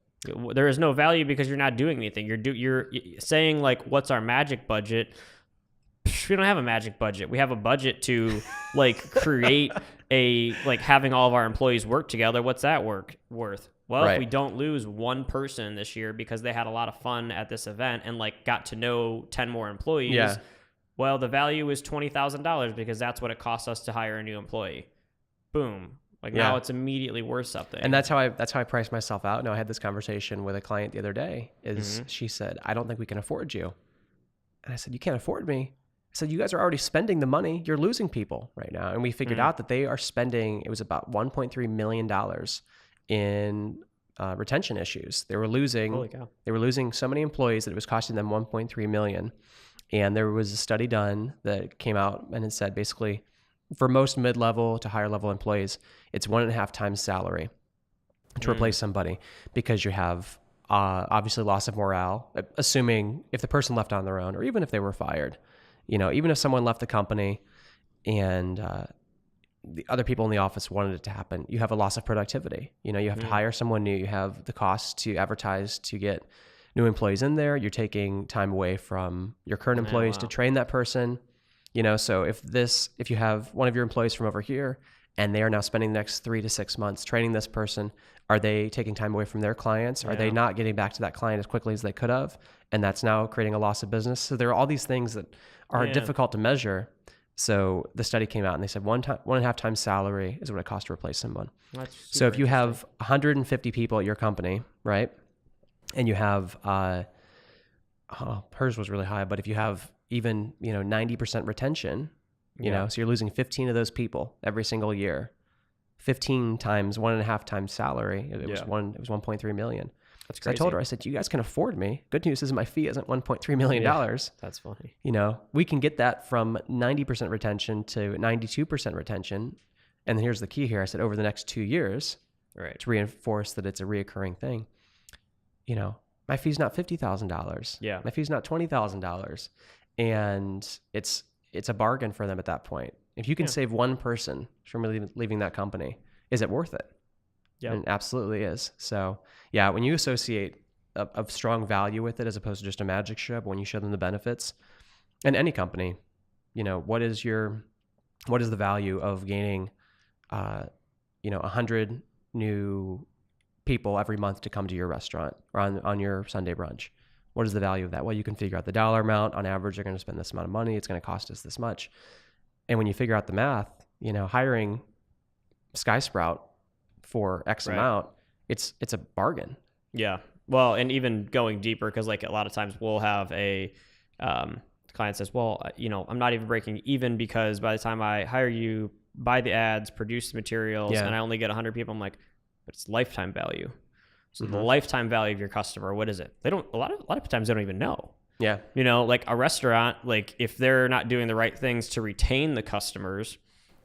There is no value because you're not doing anything. You're saying like, what's our magic budget? We don't have a magic budget. We have a budget to like create having all of our employees work together. What's that worth? Well, if we don't lose one person this year because they had a lot of fun at this event and like got to know 10 more employees, well, the value is $20,000 because that's what it costs us to hire a new employee. Boom. Now it's immediately worth something. And that's how I priced myself out. Now I had this conversation with a client the other day she said, I don't think we can afford you. And I said, you can't afford me. I said, you guys are already spending the money. You're losing people right now. And we figured out that they are spending, it was about $1.3 million in retention issues. They were losing so many employees that it was costing them $1.3 million. And there was a study done that came out and it said basically for most mid-level to higher level employees, it's 1.5 times salary to replace somebody because you have obviously loss of morale, assuming if the person left on their own or even if they were fired, even if someone left the company and the other people in the office wanted it to happen, you have a loss of productivity. You have to hire someone new. You have the cost to advertise to get new employees in there. You're taking time away from your current employees to train that person. So if you have one of your employees from over here and they are now spending the next 3 to 6 months training this person, are they taking time away from their clients? Are they not getting back to that client as quickly as they could have? And that's now creating a loss of business. So there are all these things that are difficult to measure. So the study came out and they said 1.5 times salary is what it costs to replace someone. So if you have 150 people at your company, right? And you have, hers was really high, but if you have even, 90% retention, so you're losing 15 of those people every single year, 15 times 1.5 times salary. It was 1.3 million. That's crazy. So I told her, I said, you guys can afford me. Good news is my fee isn't $1.3 million. That's funny. We can get that from 90% retention to 92% retention. And here's the key here. I said, over the next 2 years, to reinforce that it's a reoccurring thing, my fee's not $50,000. Yeah. My fee's not $20,000. And it's a bargain for them at that point. If you can save one person from leaving that company, is it worth it? Yeah, it absolutely is. So yeah, when you associate a strong value with it as opposed to just a magic show, but when you show them the benefits, and any company, what is the value of gaining, 100 new people every month to come to your restaurant or on your Sunday brunch? What is the value of that? Well, you can figure out the dollar amount. On average, they're going to spend this amount of money. It's going to cost us this much. And when you figure out the math, hiring Sky Sprout for X amount, it's a bargain. Yeah. Well, and even going deeper, because like a lot of times we'll have a client says, well, I'm not even breaking even because by the time I hire you, buy the ads, produce the materials, and I only get 100 people, I'm like, but it's lifetime value. So the lifetime value of your customer, what is it? They don't, a lot of times they don't even know. Yeah. Like a restaurant, like if they're not doing the right things to retain the customers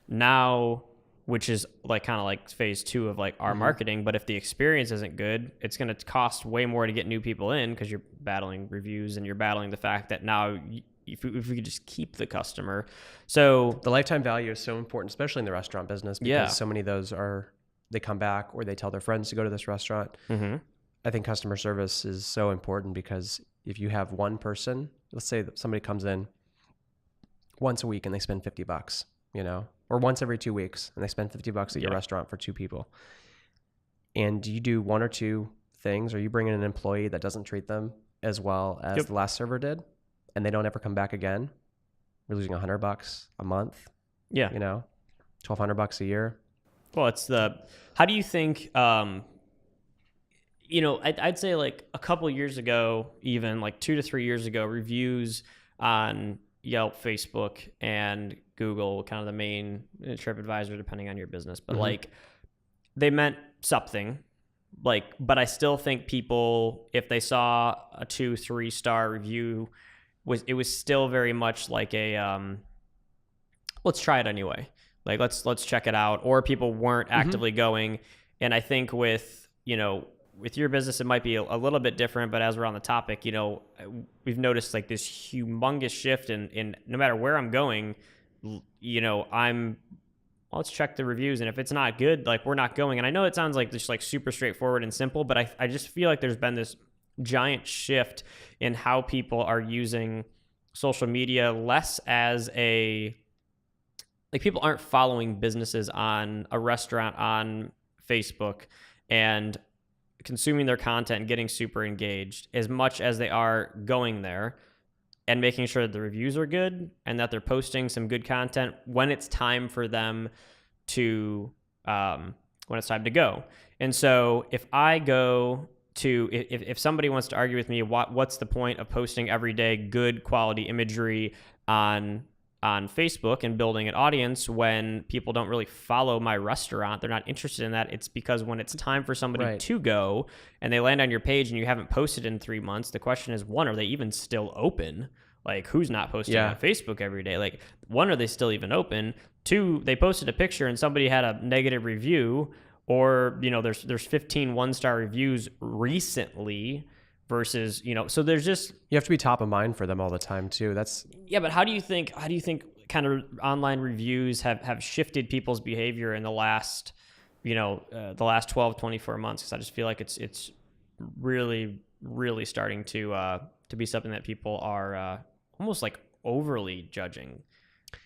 now, which is like kind of like phase 2 of like our marketing. But if the experience isn't good, it's going to cost way more to get new people in because you're battling reviews and you're battling the fact that now if we could just keep the customer. So the lifetime value is so important, especially in the restaurant business, because so many of those they come back or they tell their friends to go to this restaurant. I think customer service is so important because if you have one person, let's say that somebody comes in once a week and they spend $50, or once every 2 weeks and they spend $50 at your restaurant for 2 people. And you do 1 or 2 things, or you bring in an employee that doesn't treat them as well as the last server did, and they don't ever come back again, we're losing $100 a month. Yeah. $1,200 a year. Well, how do you think, I'd say like a couple years ago, even like 2 to 3 years ago, reviews on Yelp, Facebook, and Google, kind of the main TripAdvisor, depending on your business, but like they meant something. But I still think people, if they saw a 2-3 star review, it was still very much like a let's try it anyway. Like let's check it out. Or people weren't actively going. And I think with your business, it might be a little bit different. But as we're on the topic, we've noticed like this humongous shift in no matter where I'm going, let's check the reviews. And if it's not good, like we're not going. And I know it sounds like just like super straightforward and simple, but I just feel like there's been this giant shift in how people are using social media, less as people aren't following businesses on a restaurant on Facebook and consuming their content and getting super engaged as much as they are going there and making sure that the reviews are good and that they're posting some good content when it's time for them to, when it's time to go. And so if somebody wants to argue with me, what's the point of posting everyday good quality imagery on Facebook and building an audience when people don't really follow my restaurant? They're not interested in that. It's because when it's time for somebody to go and they land on your page and you haven't posted in 3 months, the question is, one, are they even still open? Like, who's not posting on Facebook every day? Like, one, are they still even open? 2, they posted a picture and somebody had a negative review, or, there's 15 one-star reviews recently versus, so there's just... You have to be top of mind for them all the time too. Yeah, but how do you think kind of online reviews have shifted people's behavior in the last 12, 24 months? Because I just feel like it's really, really starting to be something that people are almost like overly judging,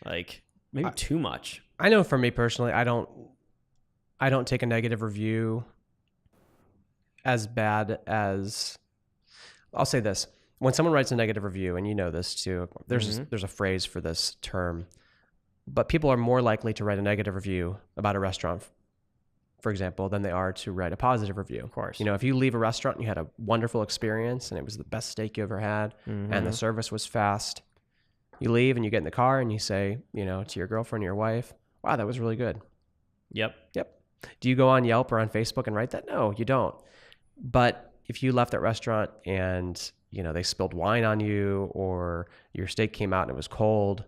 like maybe too much. I know for me personally, I don't take a negative review as bad as... I'll say this. When someone writes a negative review, and you know this too, there's a phrase for this term, but people are more likely to write a negative review about a restaurant, for example, than they are to write a positive review. Of course. If you leave a restaurant and you had a wonderful experience and it was the best steak you ever had and the service was fast, you leave and you get in the car and you say, to your girlfriend or your wife, wow, that was really good. Yep. Do you go on Yelp or on Facebook and write that? No, you don't. But if you left that restaurant and, they spilled wine on you, or your steak came out and it was cold,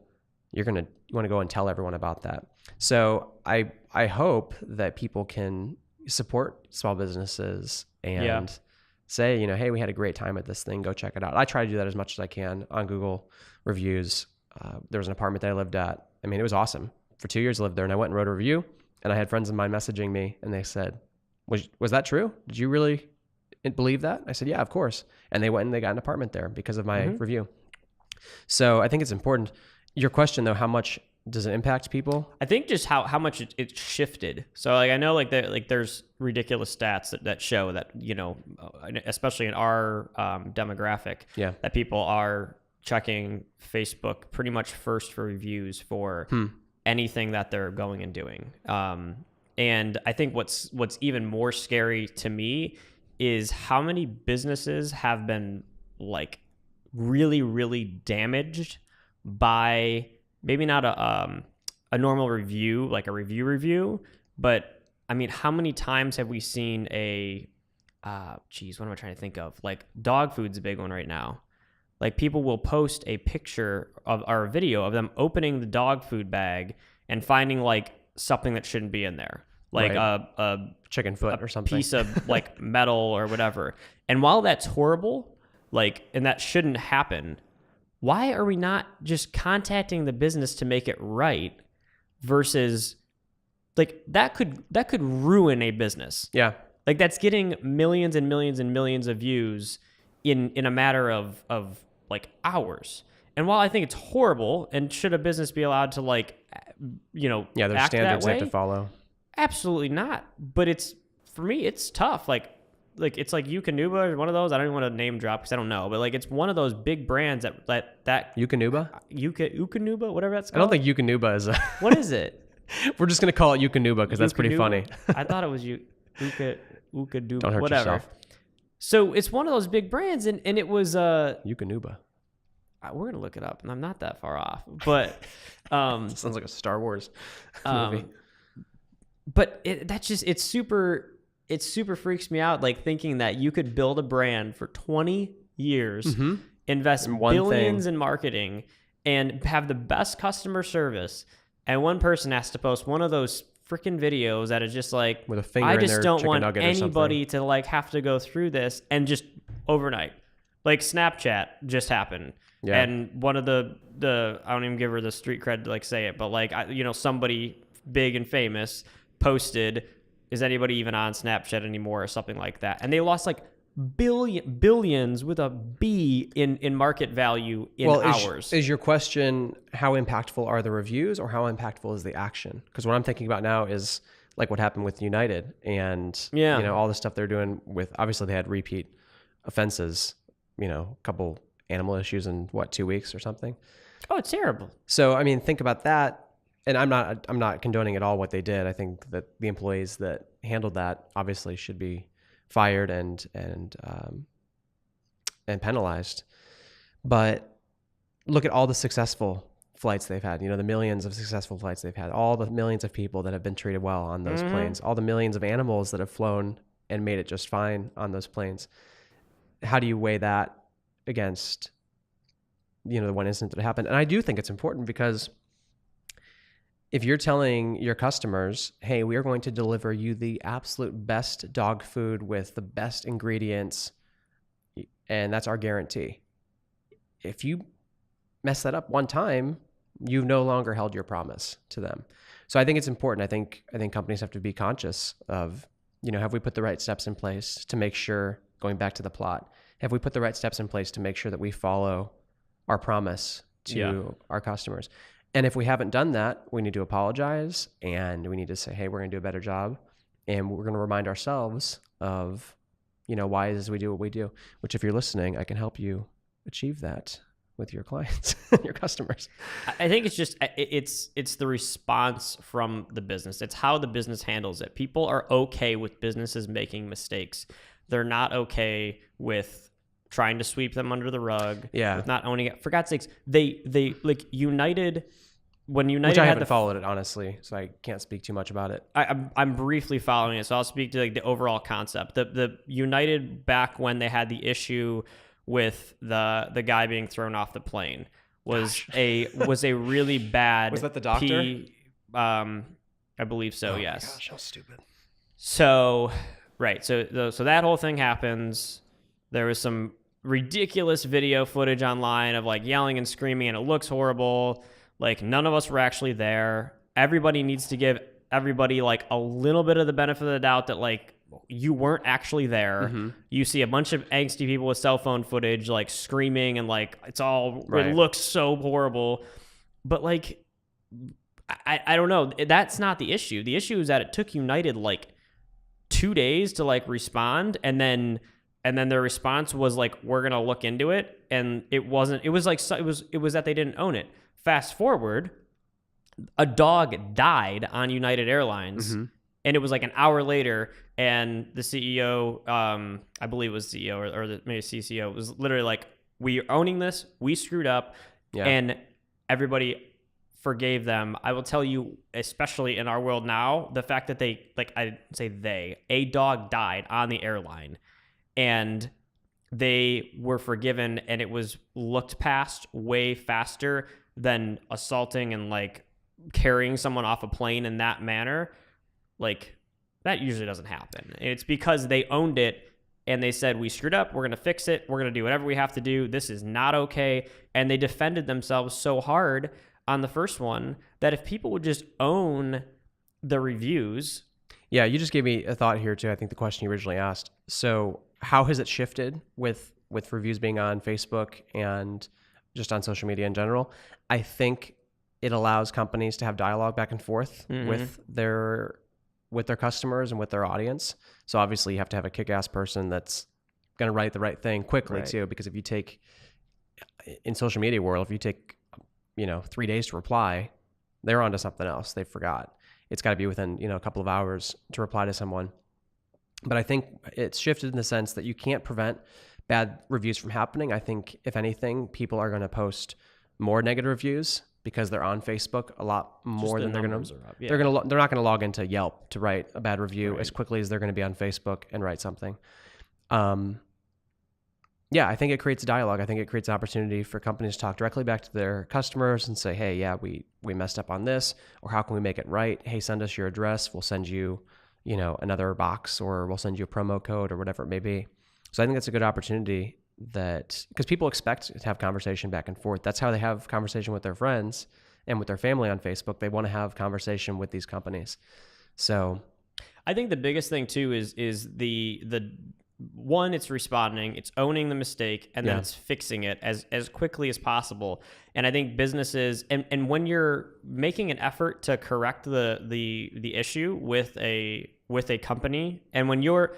you want to go and tell everyone about that. So I hope that people can support small businesses and say, hey, we had a great time at this thing. Go check it out. I try to do that as much as I can on Google reviews. There was an apartment that I lived at. I mean, it was awesome. For 2 years I lived there, and I went and wrote a review, and I had friends of mine messaging me and they said, was that true? Did you really believe that? I said, yeah, of course. And they went and they got an apartment there because of my review. So I think it's important. Your question though, how much does it impact people? I think just how much it shifted. So I know there's ridiculous stats that show that, especially in our demographic, that people are checking Facebook pretty much first for reviews for anything that they're going and doing. And I think what's even more scary to me is how many businesses have been like really, really damaged by maybe not a normal review, like a review, but I mean, how many times have we seen what am I trying to think of? Like dog food's a big one right now. Like people will post a picture or a video of them opening the dog food bag and finding like something that shouldn't be in there. Like a chicken foot or something, piece of like metal or whatever. And while that's horrible, and that shouldn't happen, why are we not just contacting the business to make it right versus that could ruin a business. Yeah. Like that's getting millions and millions and millions of views in a matter of like hours. And while I think it's horrible, and should a business be allowed to there's act standards that way? they have to follow. Absolutely not. But for me, it's tough. Like like it's like Yukonuba or one of those. I don't even want to name drop because I don't know, but like it's one of those big brands that Yukonuba? Yukonuba, whatever that's I don't called. think Yukonuba is a... What is it? We're just going to call it Yukonuba because that's pretty funny. I thought it was Ukaduba, Don't hurt whatever. yourself. So it's one of those big brands, and it was Yukonuba. we're gonna look it up, and I'm not that far off, but Sounds like a Star Wars movie. But it super freaks me out, like thinking that you could build a brand for 20 years, invest billions in marketing, and have the best customer service, and one person has to post one of those freaking videos that is just like, with a finger I in just their don't chicken want nugget or anybody to like have to go through this, and just overnight, like Snapchat just happened. Yeah. And one of the I don't even give her the street cred to like say it, but like somebody big and famous posted, is anybody even on Snapchat anymore or something like that, and they lost like billions with a B in market value in hours. Is your question, how impactful are the reviews or how impactful is the action? Because what I'm thinking about now is like what happened with United and all the stuff they're doing with, obviously they had repeat offenses, a couple animal issues in 2 weeks or something. Oh, it's terrible. So I mean, think about that. And I'm not condoning at all what they did. I think that the employees that handled that obviously should be fired and penalized. But look at all the successful flights they've had. The millions of successful flights they've had. All the millions of people that have been treated well on those planes. All the millions of animals that have flown and made it just fine on those planes. How do you weigh that against the one incident that happened? And I do think it's important because if you're telling your customers, hey, we are going to deliver you the absolute best dog food with the best ingredients, and that's our guarantee. If you mess that up one time, you've no longer held your promise to them. So I think it's important. I think companies have to be conscious of, have we put the right steps in place to make sure, going back to the plot, have we put the right steps in place to make sure that we follow our promise to our customers? And if we haven't done that, we need to apologize and we need to say, hey, we're going to do a better job. And we're going to remind ourselves of, why it is we do what we do, which if you're listening, I can help you achieve that with your clients, your customers. I think it's just, it's the response from the business. It's how the business handles it. People are okay with businesses making mistakes. They're not okay with trying to sweep them under the rug. Yeah. With not owning it. For God's sakes, they like United, when United Which I haven't followed it, honestly, so I can't speak too much about it. I'm briefly following it, so I'll speak to like the overall concept. The United, back when they had the issue with the guy being thrown off the plane, was a really bad. Was that the doctor? I believe so. Yes. My gosh, how stupid. So right, so that whole thing happens. There was some ridiculous video footage online of like yelling and screaming, and it looks horrible. Like none of us were actually there. Everybody needs to give everybody like a little bit of the benefit of the doubt that like you weren't actually there. Mm-hmm. You see a bunch of angsty people with cell phone footage like screaming and like it's all right. It looks so horrible. But like I don't know. That's not the issue. The issue is that it took United like 2 days to like respond, and then their response was like, we're going to look into it. And it wasn't, it was like, it was that they didn't own it. Fast forward, a dog died on United Airlines. Mm-hmm. And it was like an hour later, and the CEO, I believe it was CEO or maybe CCO, was literally like, we are owning this. We screwed up. Yeah. And everybody forgave them. I will tell you, especially in our world now, the fact that a dog died on the airline, and they were forgiven, and it was looked past way faster than assaulting and like carrying someone off a plane in that manner. Like that usually doesn't happen. It's because they owned it and they said, we screwed up. We're going to fix it. We're going to do whatever we have to do. This is not okay. And they defended themselves so hard on the first one that if people would just own the reviews. Yeah. You just gave me a thought here too. I think the question you originally asked. So how has it shifted with reviews being on Facebook and just on social media in general? I think it allows companies to have dialogue back and forth with their with their customers and with their audience. So obviously you have to have a kick-ass person that's going to write the right thing quickly too, because if you take, in social media world, if you take, 3 days to reply, they're onto something else. They forgot. It's got to be within, a couple of hours to reply to someone. But I think it's shifted in the sense that you can't prevent bad reviews from happening. I think if anything, people are going to post more negative reviews because they're on Facebook a lot more than they're going to. Yeah. They're not going to log into Yelp to write a bad review as quickly as they're going to be on Facebook and write something. Yeah, I think it creates a dialogue. I think it creates an opportunity for companies to talk directly back to their customers and say, hey, yeah, we messed up on this, or how can we make it right? Hey, send us your address. We'll send you, another box, or we'll send you a promo code, or whatever it may be. So I think that's a good opportunity, that because people expect to have conversation back and forth. That's how they have conversation with their friends and with their family on Facebook. They want to have conversation with these companies. So I think the biggest thing too is the one, it's responding, it's owning the mistake, and then it's fixing it as quickly as possible. And I think businesses, and when you're making an effort to correct the issue with a company, and when your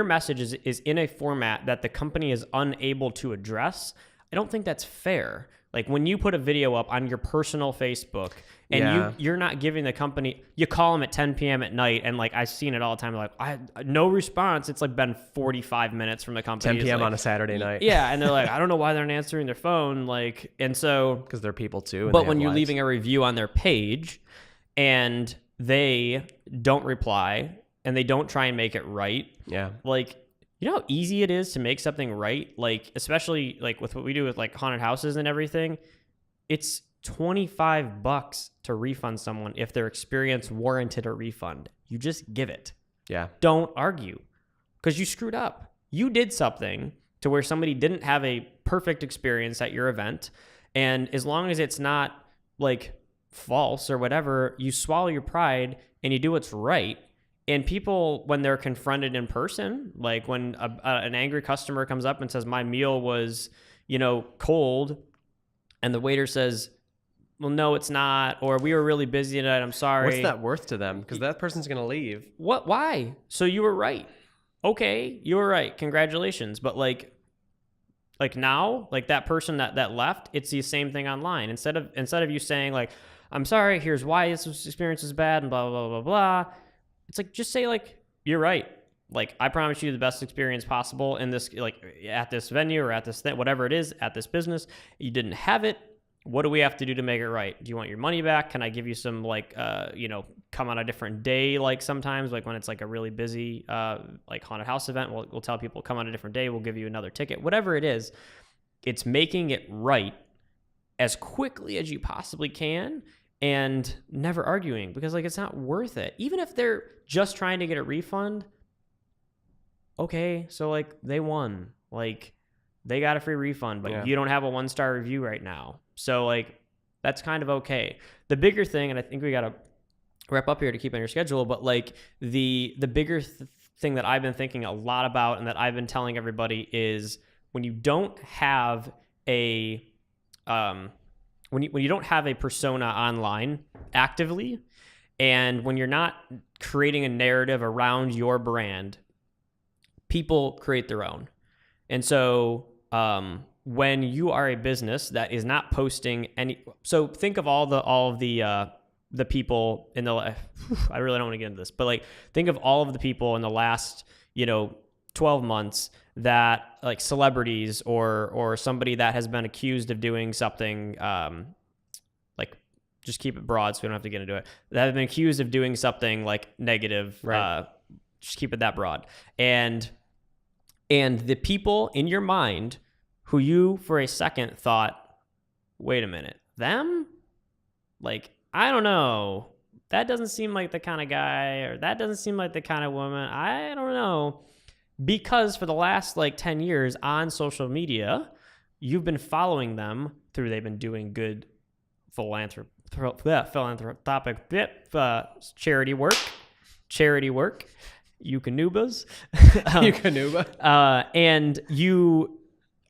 message is in a format that the company is unable to address, I don't think that's fair. Like when you put a video up on your personal Facebook and you're not giving the company, you call them at 10 p.m. at night, and like I've seen it all the time, like no response. It's like been 45 minutes from the company. 10 p.m. like, on a Saturday night. Yeah, and they're like, I don't know why they're not answering their phone. Like, and so because they're people too. But when you're leaving a review on their page and they don't reply and they don't try and make it right, like, you know how easy it is to make something right? Like, especially like with what we do with like haunted houses and everything, it's $25 to refund someone if their experience warranted a refund. You just give it. Yeah. Don't argue because you screwed up. You did something to where somebody didn't have a perfect experience at your event. And as long as it's not like false or whatever, you swallow your pride and you do what's right. And people, when they're confronted in person, like when an angry customer comes up and says, my meal was, cold, and the waiter says, well, no, it's not, or we were really busy tonight, I'm sorry. What's that worth to them? Because that person's going to leave. What? Why? So you were right. Okay, you were right. Congratulations. But like now, like that person that left, it's the same thing online. Instead of you saying like, I'm sorry, here's why this experience is bad, and blah, blah, blah, blah, blah. It's like, just say like, you're right. Like, I promise you the best experience possible in this, like at this venue or at this thing, whatever it is, at this business. You didn't have it. What do we have to do to make it right? Do you want your money back? Can I give you some like, come on a different day? Like sometimes like when it's like a really busy, like haunted house event, we'll tell people come on a different day. We'll give you another ticket, whatever it is. It's making it right as quickly as you possibly can. And never arguing, because like it's not worth it. Even if they're just trying to get a refund, okay, so like they won. Like they got a free refund, but you don't have a 1-star review right now. So like that's kind of okay. The bigger thing, and I think we got to wrap up here to keep on your schedule, but like the bigger thing that I've been thinking a lot about and that I've been telling everybody is when you don't have a when you don't have a persona online actively, and when you're not creating a narrative around your brand, people create their own. And so when you are a business that is not posting any, so think of all of the people in the, I really don't want to get into this, but like think of all of the people in the last 12 months that like celebrities or somebody that has been accused of doing something, like just keep it broad so we don't have to get into it, that have been accused of doing something like negative, right. Just keep it that broad. And the people in your mind who you for a second thought, wait a minute, them? Like, I don't know. That doesn't seem like the kind of guy, or that doesn't seem like the kind of woman. I don't know. Because for the last like 10 years on social media, you've been following them through, they've been doing good philanthropic charity work, Eukanuba. And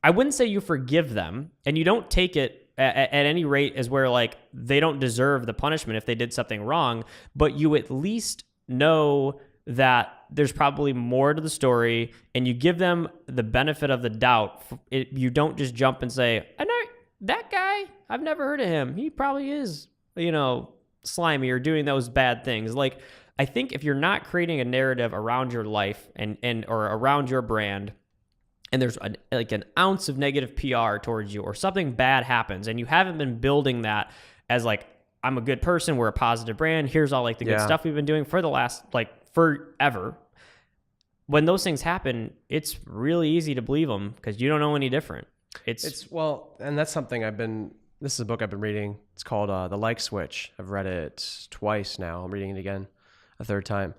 I wouldn't say you forgive them, and you don't take it at any rate as where like they don't deserve the punishment if they did something wrong, but you at least know that there's probably more to the story, and you give them the benefit of the doubt. You don't just jump and say, I know that guy, I've never heard of him. He probably is, slimy or doing those bad things. Like, I think if you're not creating a narrative around your life and or around your brand, and there's an ounce of negative PR towards you, or something bad happens, and you haven't been building that as like, I'm a good person, we're a positive brand, here's all like the good stuff we've been doing for the last forever. When those things happen, it's really easy to believe them because you don't know any different. And that's something this is a book I've been reading. It's called The Like Switch. I've read it twice now. I'm reading it again a third time.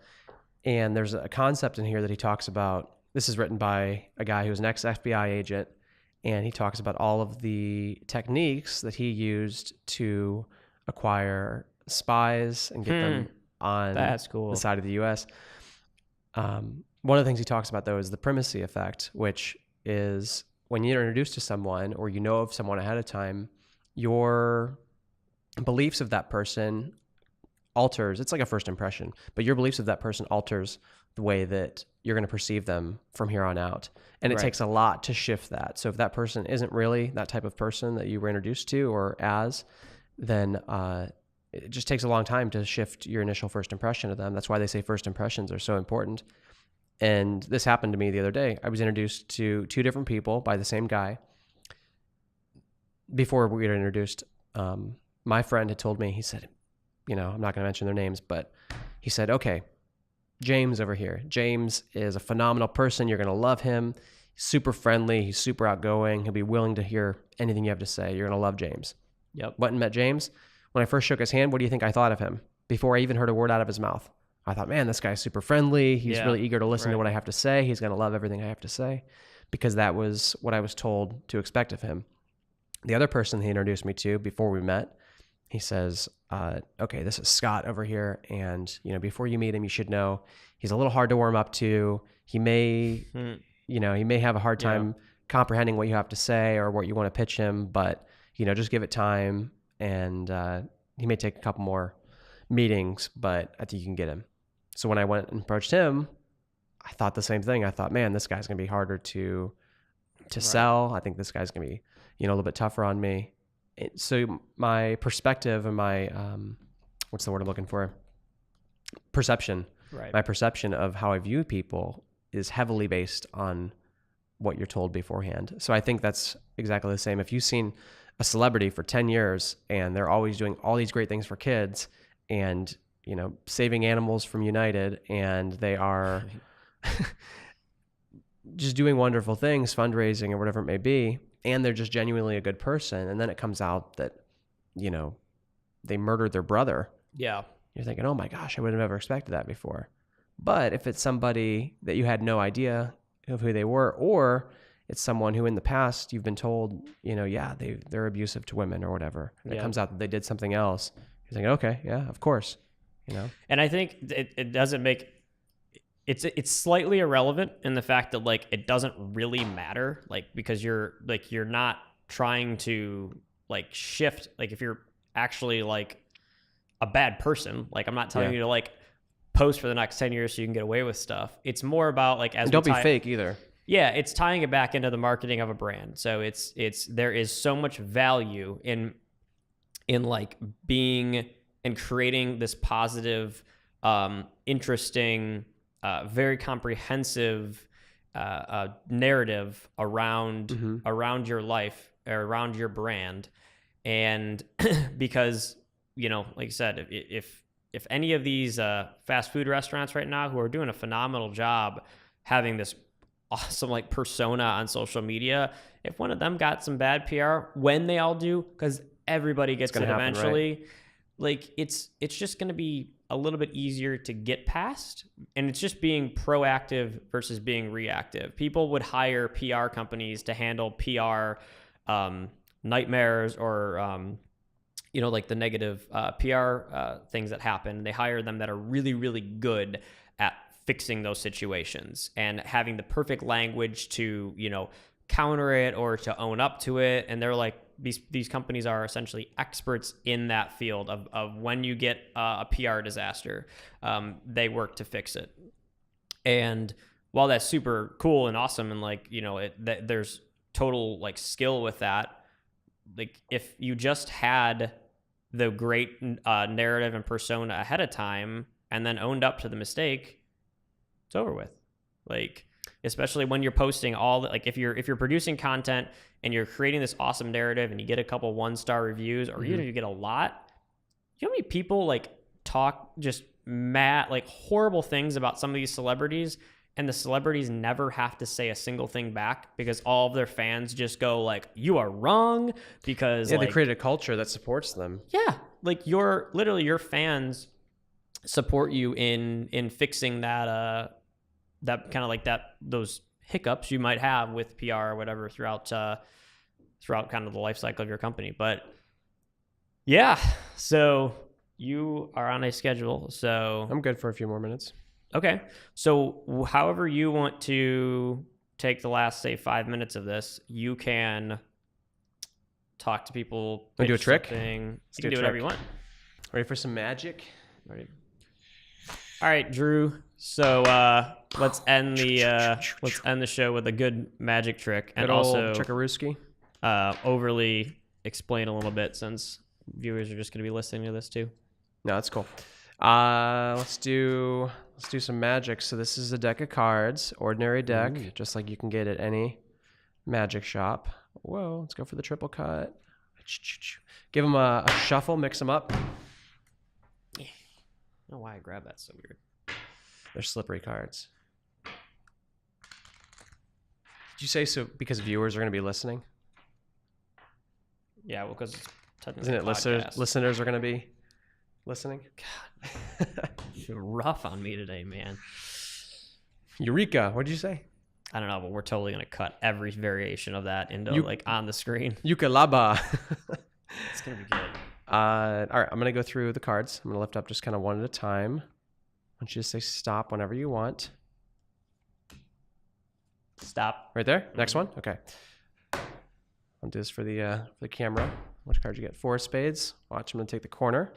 And there's a concept in here that he talks about. This is written by a guy who's an ex-FBI agent, and he talks about all of the techniques that he used to acquire spies and get them on the side of the U.S. One of the things he talks about, though, is the primacy effect, which is when you're introduced to someone or you know of someone ahead of time, your beliefs of that person alters. It's like a first impression, but your beliefs of that person alters the way that you're going to perceive them from here on out. And it takes a lot to shift that. So if that person isn't really that type of person that you were introduced to or as, then it just takes a long time to shift your initial first impression of them. That's why they say first impressions are so important. And this happened to me the other day. I was introduced to two different people by the same guy. Before we were introduced, my friend had told me, he said, I'm not going to mention their names, but he said, okay, James over here. James is a phenomenal person. You're going to love him. He's super friendly. He's super outgoing. He'll be willing to hear anything you have to say. You're going to love James. Yep. Went and met James. When I first shook his hand, what do you think I thought of him? Before I even heard a word out of his mouth, I thought, man, this guy's super friendly. He's really eager to listen to what I have to say. He's going to love everything I have to say, because that was what I was told to expect of him. The other person he introduced me to before we met, he says, okay, this is Scott over here. And, before you meet him, you should know he's a little hard to warm up to. He may, he may have a hard time comprehending what you have to say or what you want to pitch him, but, just give it time. And he may take a couple more meetings, but I think you can get him. So when I went and approached him, I thought the same thing. I thought, man, this guy's going to be harder to sell. I think this guy's going to be, a little bit tougher on me. So my perspective and my, what's the word I'm looking for? Perception. Right. My perception of how I view people is heavily based on what you're told beforehand. So I think that's exactly the same. If you've seen a celebrity for 10 years and they're always doing all these great things for kids and, saving animals from United, and they are just doing wonderful things, fundraising or whatever it may be, and they're just genuinely a good person, and then it comes out that, they murdered their brother. Yeah. You're thinking, oh my gosh, I would have never expected that before. But if it's somebody that you had no idea of who they were, or it's someone who in the past you've been told, they're abusive to women or whatever, and it comes out that they did something else, you're thinking, okay, yeah, of course. And I think it doesn't make it's slightly irrelevant in the fact that it doesn't really matter, because you're not trying to shift, if you're actually a bad person, I'm not telling you to post for the next 10 years so you can get away with stuff. It's more about as and don't be fake either. Yeah, it's tying it back into the marketing of a brand. So it's there is so much value in being and creating this positive, interesting, very comprehensive narrative around your life or around your brand. And because, like I said, if any of these fast food restaurants right now who are doing a phenomenal job having this awesome persona on social media, if one of them got some bad PR, when they all do, because everybody gets it eventually, right? It's just going to be a little bit easier to get past, and it's just being proactive versus being reactive. People would hire PR companies to handle PR nightmares or the negative PR things that happen. They hire them that are really, really good at fixing those situations and having the perfect language to, counter it or to own up to it. And they're these companies are essentially experts in that field of when you get a PR disaster, they work to fix it. And while that's super cool and awesome, and like, you know, there's total like skill with that. Like if you just had the great narrative and persona ahead of time and then owned up to the mistake, it's over with. Like, especially when you're posting all the, like if you're producing content and you're creating this awesome narrative and you get a couple 1-star reviews, or even if you get a lot, you know how many people like talk just mad, like horrible things about some of these celebrities, and the celebrities never have to say a single thing back because all of their fans just go like, you are wrong, because they created a culture that supports them. Yeah. Like your fans support you in fixing that kind of like those hiccups you might have with PR or whatever throughout kind of the life cycle of your company. But yeah, so you are on a schedule. So I'm good for a few more minutes. Okay. So however you want to take the last, say, 5 minutes of this, you can talk to people. Want to do a trick? You can do whatever you want. Ready for some magic? Ready. All right, Drew. So let's end the show with a good magic trick, and also trickarooski. Overly explain a little bit, since viewers are just going to be listening to this too. No, that's cool. Let's do some magic. So this is a deck of cards, ordinary deck, just like you can get at any magic shop. Whoa, let's go for the triple cut. Give them a shuffle, mix them up. I don't know why I grabbed that so weird. They're slippery cards. Did you say so because viewers are going to be listening? Yeah, well, because isn't it listeners are going to be listening? God, you're rough on me today, man. Eureka! What did you say? I don't know, but we're totally going to cut every variation of that into like on the screen. Yucalaba. It's going to be good. All right, I'm going to go through the cards. I'm going to lift up just kind of one at a time. I want you to say stop whenever you want. Stop. Right there? Next one? Okay. I'll do this for the camera. Which card you get? 4 of spades. Watch, I'm going to take the corner.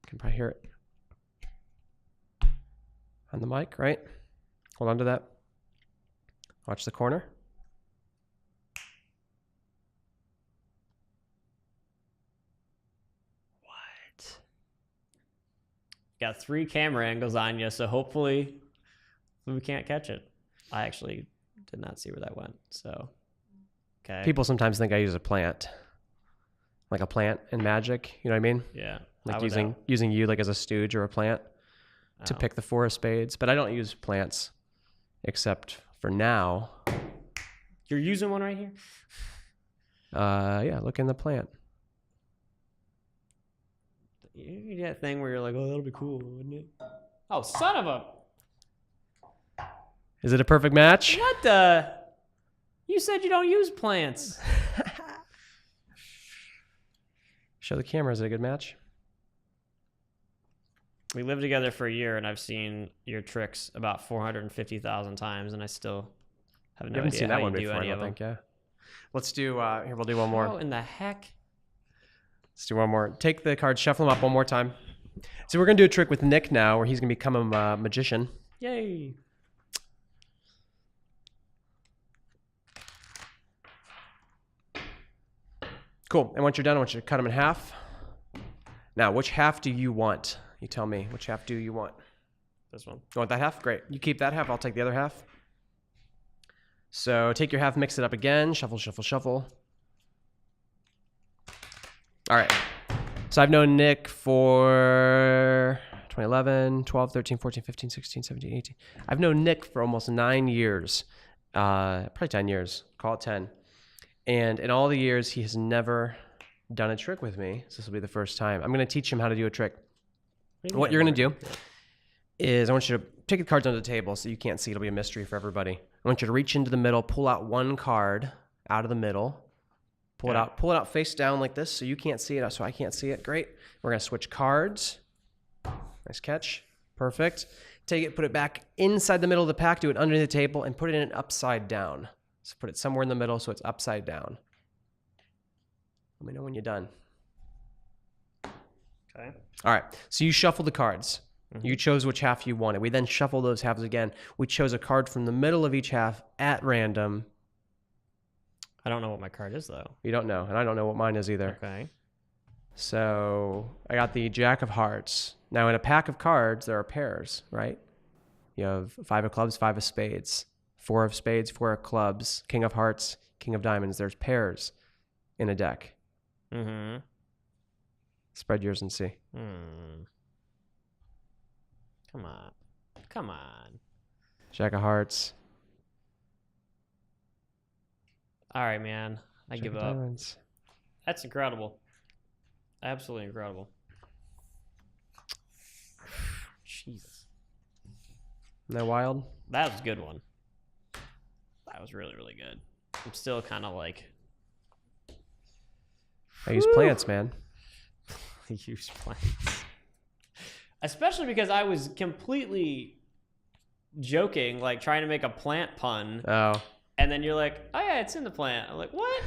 You can probably hear it on the mic, right? Hold on to that. Watch the corner. What? Got 3 camera angles on you, so hopefully we can't catch it. I actually did not see where that went, so okay. People sometimes think I use a plant. Like a plant in magic, you know what I mean? Yeah. Like using you like as a stooge or a plant to pick the 4 of spades. But I don't use plants except for now. You're using one right here? Yeah, look in the plant. You get that thing where you're like, oh, that'll be cool, wouldn't it? Oh, son of a... Is it a perfect match? What the... You said you don't use plants. Show the camera. Is it a good match? We lived together for a year, and I've seen your tricks about 450,000 times, and I still have no idea how you do any of them. Yeah. Let's do, here, we'll do one more. How in the heck? Let's do one more. Take the cards, shuffle them up one more time. So we're going to do a trick with Nick now, where he's going to become a magician. Yay. Cool. And once you're done, I want you to cut them in half. Now, which half do you want? You tell me. Which half do you want? This one. You want that half? Great. You keep that half. I'll take the other half. So take your half, mix it up again. Shuffle, shuffle, shuffle. All right. So I've known Nick for 2011, 12, 13, 14, 15, 16, 17, 18. I've known Nick for almost 9 years. Probably 10 years. Call it 10. And in all the years, he has never done a trick with me. So this will be the first time. I'm going to teach him how to do a trick. What you're going to do is I want you to take the cards under the table so you can't see. It'll be a mystery for everybody. I want you to reach into the middle, pull out one card out of the middle. Pull it out face down like this so you can't see it, so I can't see it. Great. We're going to switch cards. Nice catch. Perfect. Take it, put it back inside the middle of the pack, do it under the table, and put it in upside down. So put it somewhere in the middle so it's upside down. Let me know when you're done. Okay. All right. So you shuffle the cards. You chose which half you wanted. We then shuffle those halves again. We chose a card from the middle of each half at random. I don't know what my card is, though. You don't know, and I don't know what mine is either. Okay. So I got the Jack of Hearts. Now, in a pack of cards, there are pairs, right? You have 5 of clubs, 5 of spades, 4 of spades, 4 of clubs, King of Hearts, King of Diamonds. There's pairs in a deck. Mm-hmm. Spread yours and see. Come on. Come on. Jack of Hearts. All right, man. I Jack give of up. Diamonds. That's incredible. Absolutely incredible. Jesus. Isn't that wild? That was a good one. That was really, really good. I'm still kind of like... I use plants, man. use plants. Especially because I was completely joking, like trying to make a plant pun. Oh. And then you're like, oh yeah, it's in the plant. I'm like, what?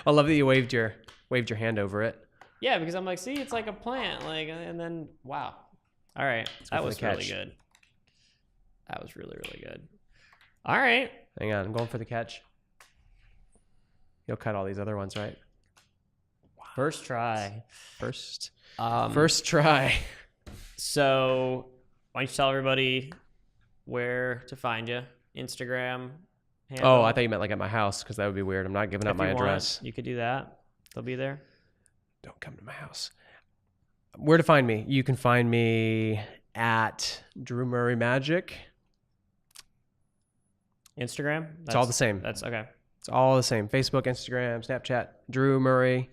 I love that you waved your hand over it. Yeah, because I'm like, see, it's like a plant. Like, and then, wow. All right. That was really good. That was really, really good. All right. Hang on. I'm going for the catch. You'll cut all these other ones, right? Wow. First try. First try. So why don't you tell everybody where to find you? Instagram handle? Oh, I thought you meant like at my house, because that would be weird. I'm not giving up my address. You could do that. They'll be there. Don't come to my house. Where to find me? You can find me at Drew Murray Magic. Instagram? It's all the same. That's okay. It's all the same. Facebook, Instagram, Snapchat, Drew Murray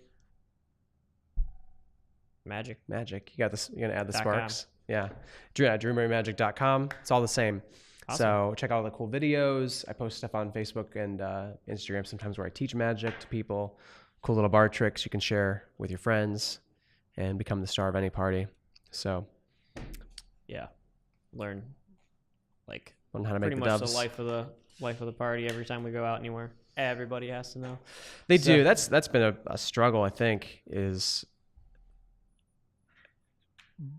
Magic. You got this. You're gonna add the .com. sparks. Yeah. DrewMurrayMagic.com. It's all the same. Awesome. So check out all the cool videos. I post stuff on Facebook and Instagram sometimes where I teach magic to people. Cool little bar tricks you can share with your friends and become the star of any party. So yeah, learn like how to make pretty the much doves. the life of the party every time we go out anywhere. Everybody has to know. They do. That's been a struggle, I think, is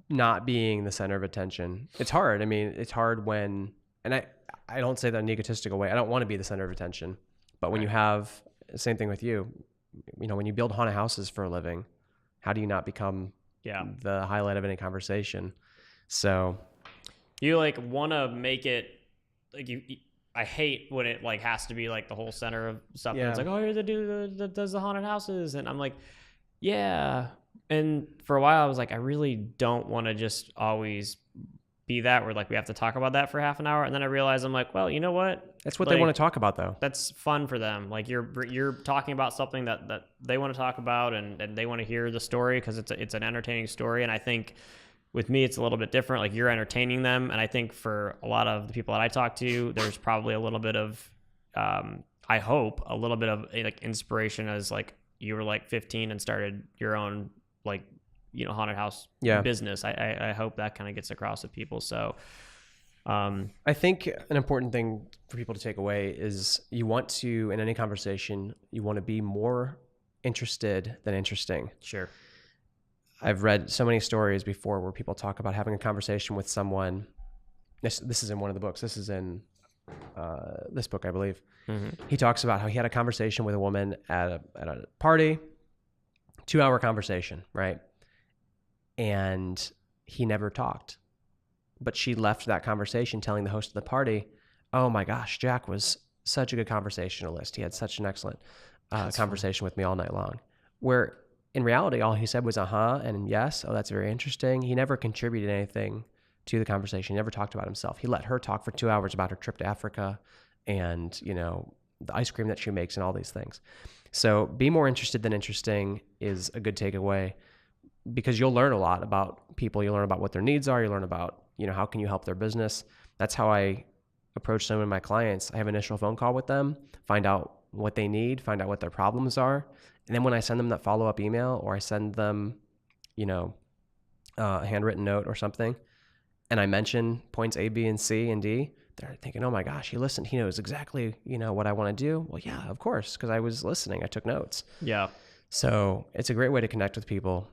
not being the center of attention. It's hard. I mean, it's hard when, and I don't say that in an egotistical way. I don't want to be the center of attention, but when you have, same thing with you, when you build haunted houses for a living, how do you not become the highlight of any conversation? So you like want to make it like I hate when it like has to be like the whole center of stuff. Yeah. It's like, oh, you're the dude that does the haunted houses. And I'm like, yeah. And for a while I was like, I really don't want to just always be that where like we have to talk about that for half an hour. And then I realized I'm like, well, you know what? That's what they want to talk about though. That's fun for them. Like you're talking about something that they want to talk about and they want to hear the story because it's an entertaining story. And I think with me, it's a little bit different. Like you're entertaining them. And I think for a lot of the people that I talk to, there's probably a little bit of, I hope a little bit of like inspiration as like you were like 15 and started your own like, haunted house business. I hope that kind of gets across to people. So I think an important thing for people to take away is you want to, in any conversation, you want to be more interested than interesting. Sure. I've read so many stories before where people talk about having a conversation with someone. This is in one of the books. This is in this book, I believe. Mm-hmm. He talks about how he had a conversation with a woman at a party, 2-hour conversation, right? And he never talked. But she left that conversation telling the host of the party, oh my gosh, Jack was such a good conversationalist. He had such an excellent conversation with me all night long. Where in reality, all he said was uh-huh and yes. Oh, that's very interesting. He never contributed anything to the conversation. He never talked about himself. He let her talk for 2 hours about her trip to Africa and, the ice cream that she makes and all these things. So be more interested than interesting is a good takeaway because you'll learn a lot about people. You'll learn about what their needs are. You learn about, how can you help their business? That's how I approach some of my clients. I have an initial phone call with them, find out what they need, find out what their problems are. And then when I send them that follow-up email or I send them, a handwritten note or something, and I mention points A, B, and C, and D, they're thinking, oh my gosh, he listened. He knows exactly, what I want to do. Well, yeah, of course, because I was listening. I took notes. Yeah. So it's a great way to connect with people.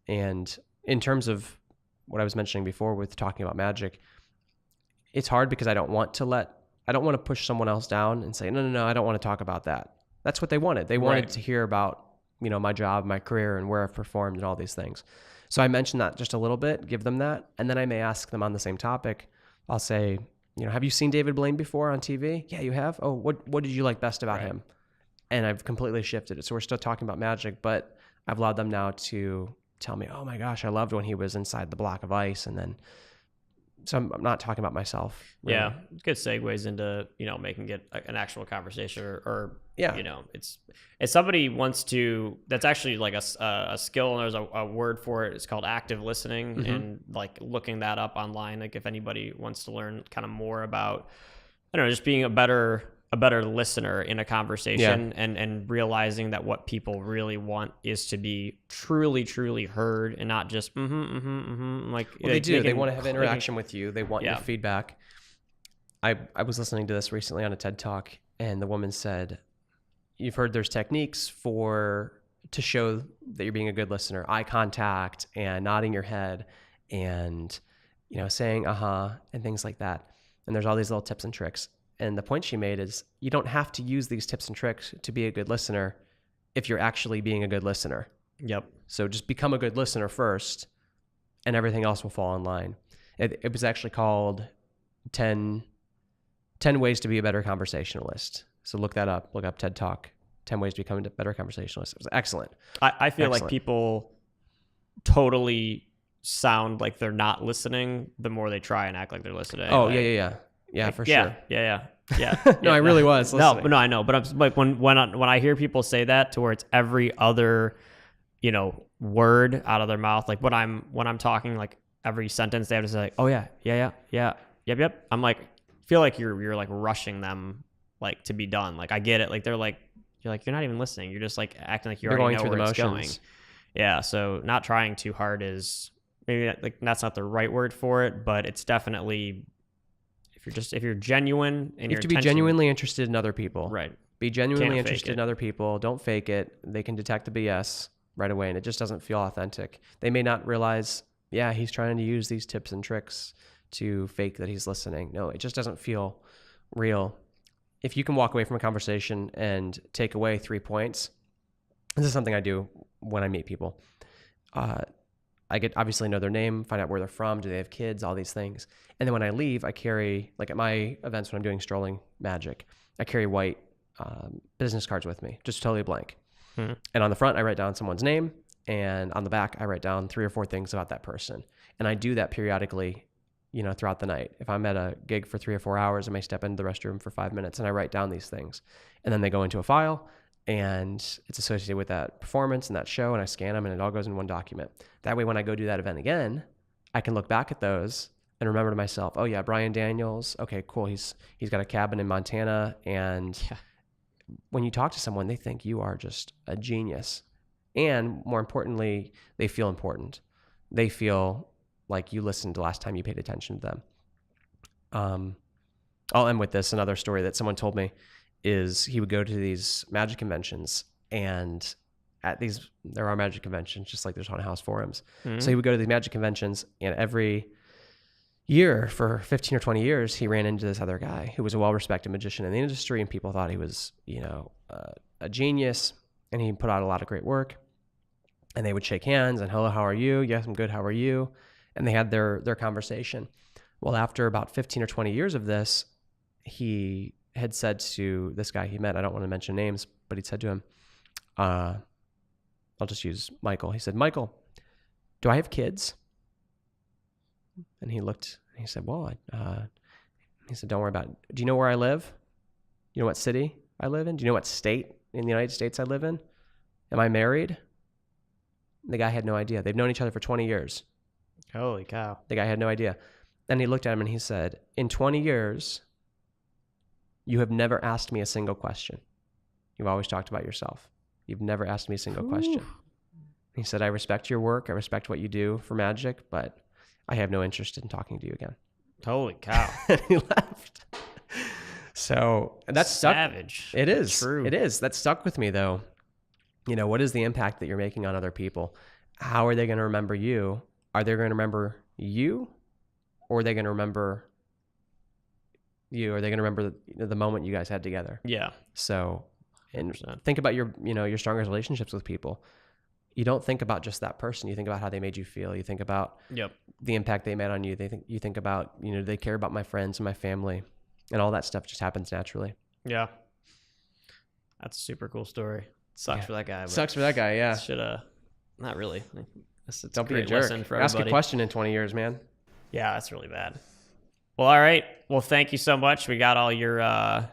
And in terms of what I was mentioning before with talking about magic, it's hard because I don't want to push someone else down and say, no, I don't want to talk about that. That's what they wanted. They wanted to hear about, my job, my career, and where I've performed and all these things. So I mentioned that just a little bit, give them that. And then I may ask them on the same topic. I'll say, have you seen David Blaine before on TV? Yeah, you have? Oh, what did you like best about him? And I've completely shifted it. So we're still talking about magic, but I've allowed them now to tell me, oh my gosh, I loved when he was inside the block of ice. And then, so I'm not talking about myself. Really. Yeah. Good segues into, making it an actual conversation or it's somebody wants to, that's actually like a skill, and there's a word for it. It's called active listening, and like looking that up online. Like if anybody wants to learn kind of more about, I don't know, just being a better listener in a conversation, and realizing that what people really want is to be truly, truly heard, and not just like they do. They want to have interaction with you. They want your feedback. I was listening to this recently on a TED Talk, and the woman said, you've heard there's techniques to show that you're being a good listener, eye contact and nodding your head and saying and things like that. And there's all these little tips and tricks. And the point she made is you don't have to use these tips and tricks to be a good listener if you're actually being a good listener. Yep. So just become a good listener first, and everything else will fall in line. It was actually called 10 Ways to be a Better Conversationalist. So look that up. Look up TED Talk, 10 Ways to Become a Better Conversationalist. It was excellent. I feel like people totally sound like they're not listening the more they try and act like they're listening. Oh, yeah. Yeah, like, for sure. Yeah. No, I really was listening. No, I know. But I'm like when I hear people say that to where it's every other, word out of their mouth, like when I'm talking, like every sentence they have to say, like, oh yeah, yep. I'm like, feel like you're like rushing them, like to be done. Like I get it. Like you're not even listening. You're just like acting like you already know where it's going. Yeah. So not trying too hard is maybe like that's not the right word for it, but it's definitely. If you're genuine and you have to be genuinely interested in other people. Right. Be genuinely interested in other people. Don't fake it. They can detect the BS right away, and it just doesn't feel authentic. They may not realize, he's trying to use these tips and tricks to fake that he's listening. No, it just doesn't feel real. If you can walk away from a conversation and take away 3 points, this is something I do when I meet people. I get obviously know their name, find out where they're from, do they have kids, all these things. And then when I leave, I carry, like at my events when I'm doing strolling magic, I carry white business cards with me, just totally blank. And on the front, I write down someone's name, and on the back, I write down 3 or 4 things about that person. And I do that periodically, throughout the night. If I'm at a gig for 3 or 4 hours, I may step into the restroom for 5 minutes, and I write down these things. And then they go into a file, and it's associated with that performance and that show, and I scan them, and it all goes in one document. That way, when I go do that event again, I can look back at those and remember to myself, oh yeah, Brian Daniels, okay, cool. He's got a cabin in Montana, and when you talk to someone, they think you are just a genius. And more importantly, they feel important. They feel like you listened the last time you paid attention to them. I'll end with this. Another story that someone told me is he would go to these magic conventions, and at these, there are magic conventions, just like there's haunted house forums. So he would go to these magic conventions, and every year for 15 or 20 years, he ran into this other guy who was a well-respected magician in the industry, and people thought he was, a genius, and he put out a lot of great work. And they would shake hands and, hello, how are you? Yes, I'm good. How are you? And they had their conversation. Well, after about 15 or 20 years of this, he had said to this guy he met, I don't want to mention names, but he said to him, I'll just use Michael. He said, Michael, do I have kids? And he looked, and he said, well, he said, don't worry about it. Do you know where I live? You know what city I live in? Do you know what state in the United States I live in? Am I married? The guy had no idea. They've known each other for 20 years. Holy cow. The guy had no idea. And he looked at him and he said, in 20 years, you have never asked me a single question. You've always talked about yourself. You've never asked me a single question. He said, I respect your work. I respect what you do for magic, but I have no interest in talking to you again. Holy cow. And he left. So that's savage. It is. True. It is. That stuck with me though. what is the impact that you're making on other people? How are they going to remember you? Are they going to remember you, or are they going to remember you? Are they going to remember the moment you guys had together? Yeah. So, and 100%. think about your strongest relationships with people. You don't think about just that person. You think about how they made you feel. You think about the impact they made on you. You think about, do they care about my friends and my family, and all that stuff just happens naturally. Yeah. That's a super cool story. Sucks for that guy. Sucks for that guy. Yeah. Should have, not really. Don't be a jerk. Ask a question in 20 years, man. Yeah, that's really bad. Well, all right. Well, thank you so much. We got all your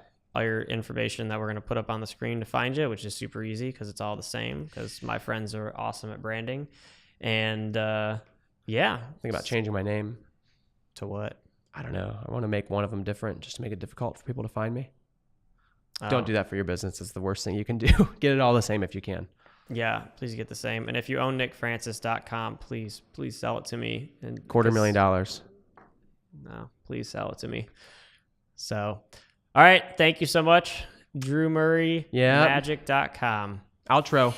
information that we're going to put up on the screen to find you, which is super easy because it's all the same, because my friends are awesome at branding. And yeah. Think about changing my name. To what? I don't know. I want to make one of them different just to make it difficult for people to find me. Don't do that for your business. It's the worst thing you can do. Get it all the same if you can. Yeah, please get the same. And if you own nickfrancis.com, please sell it to me. And $250,000. No, please sell it to me. So, all right. Thank you so much. Drew Murray, magic.com. Outro.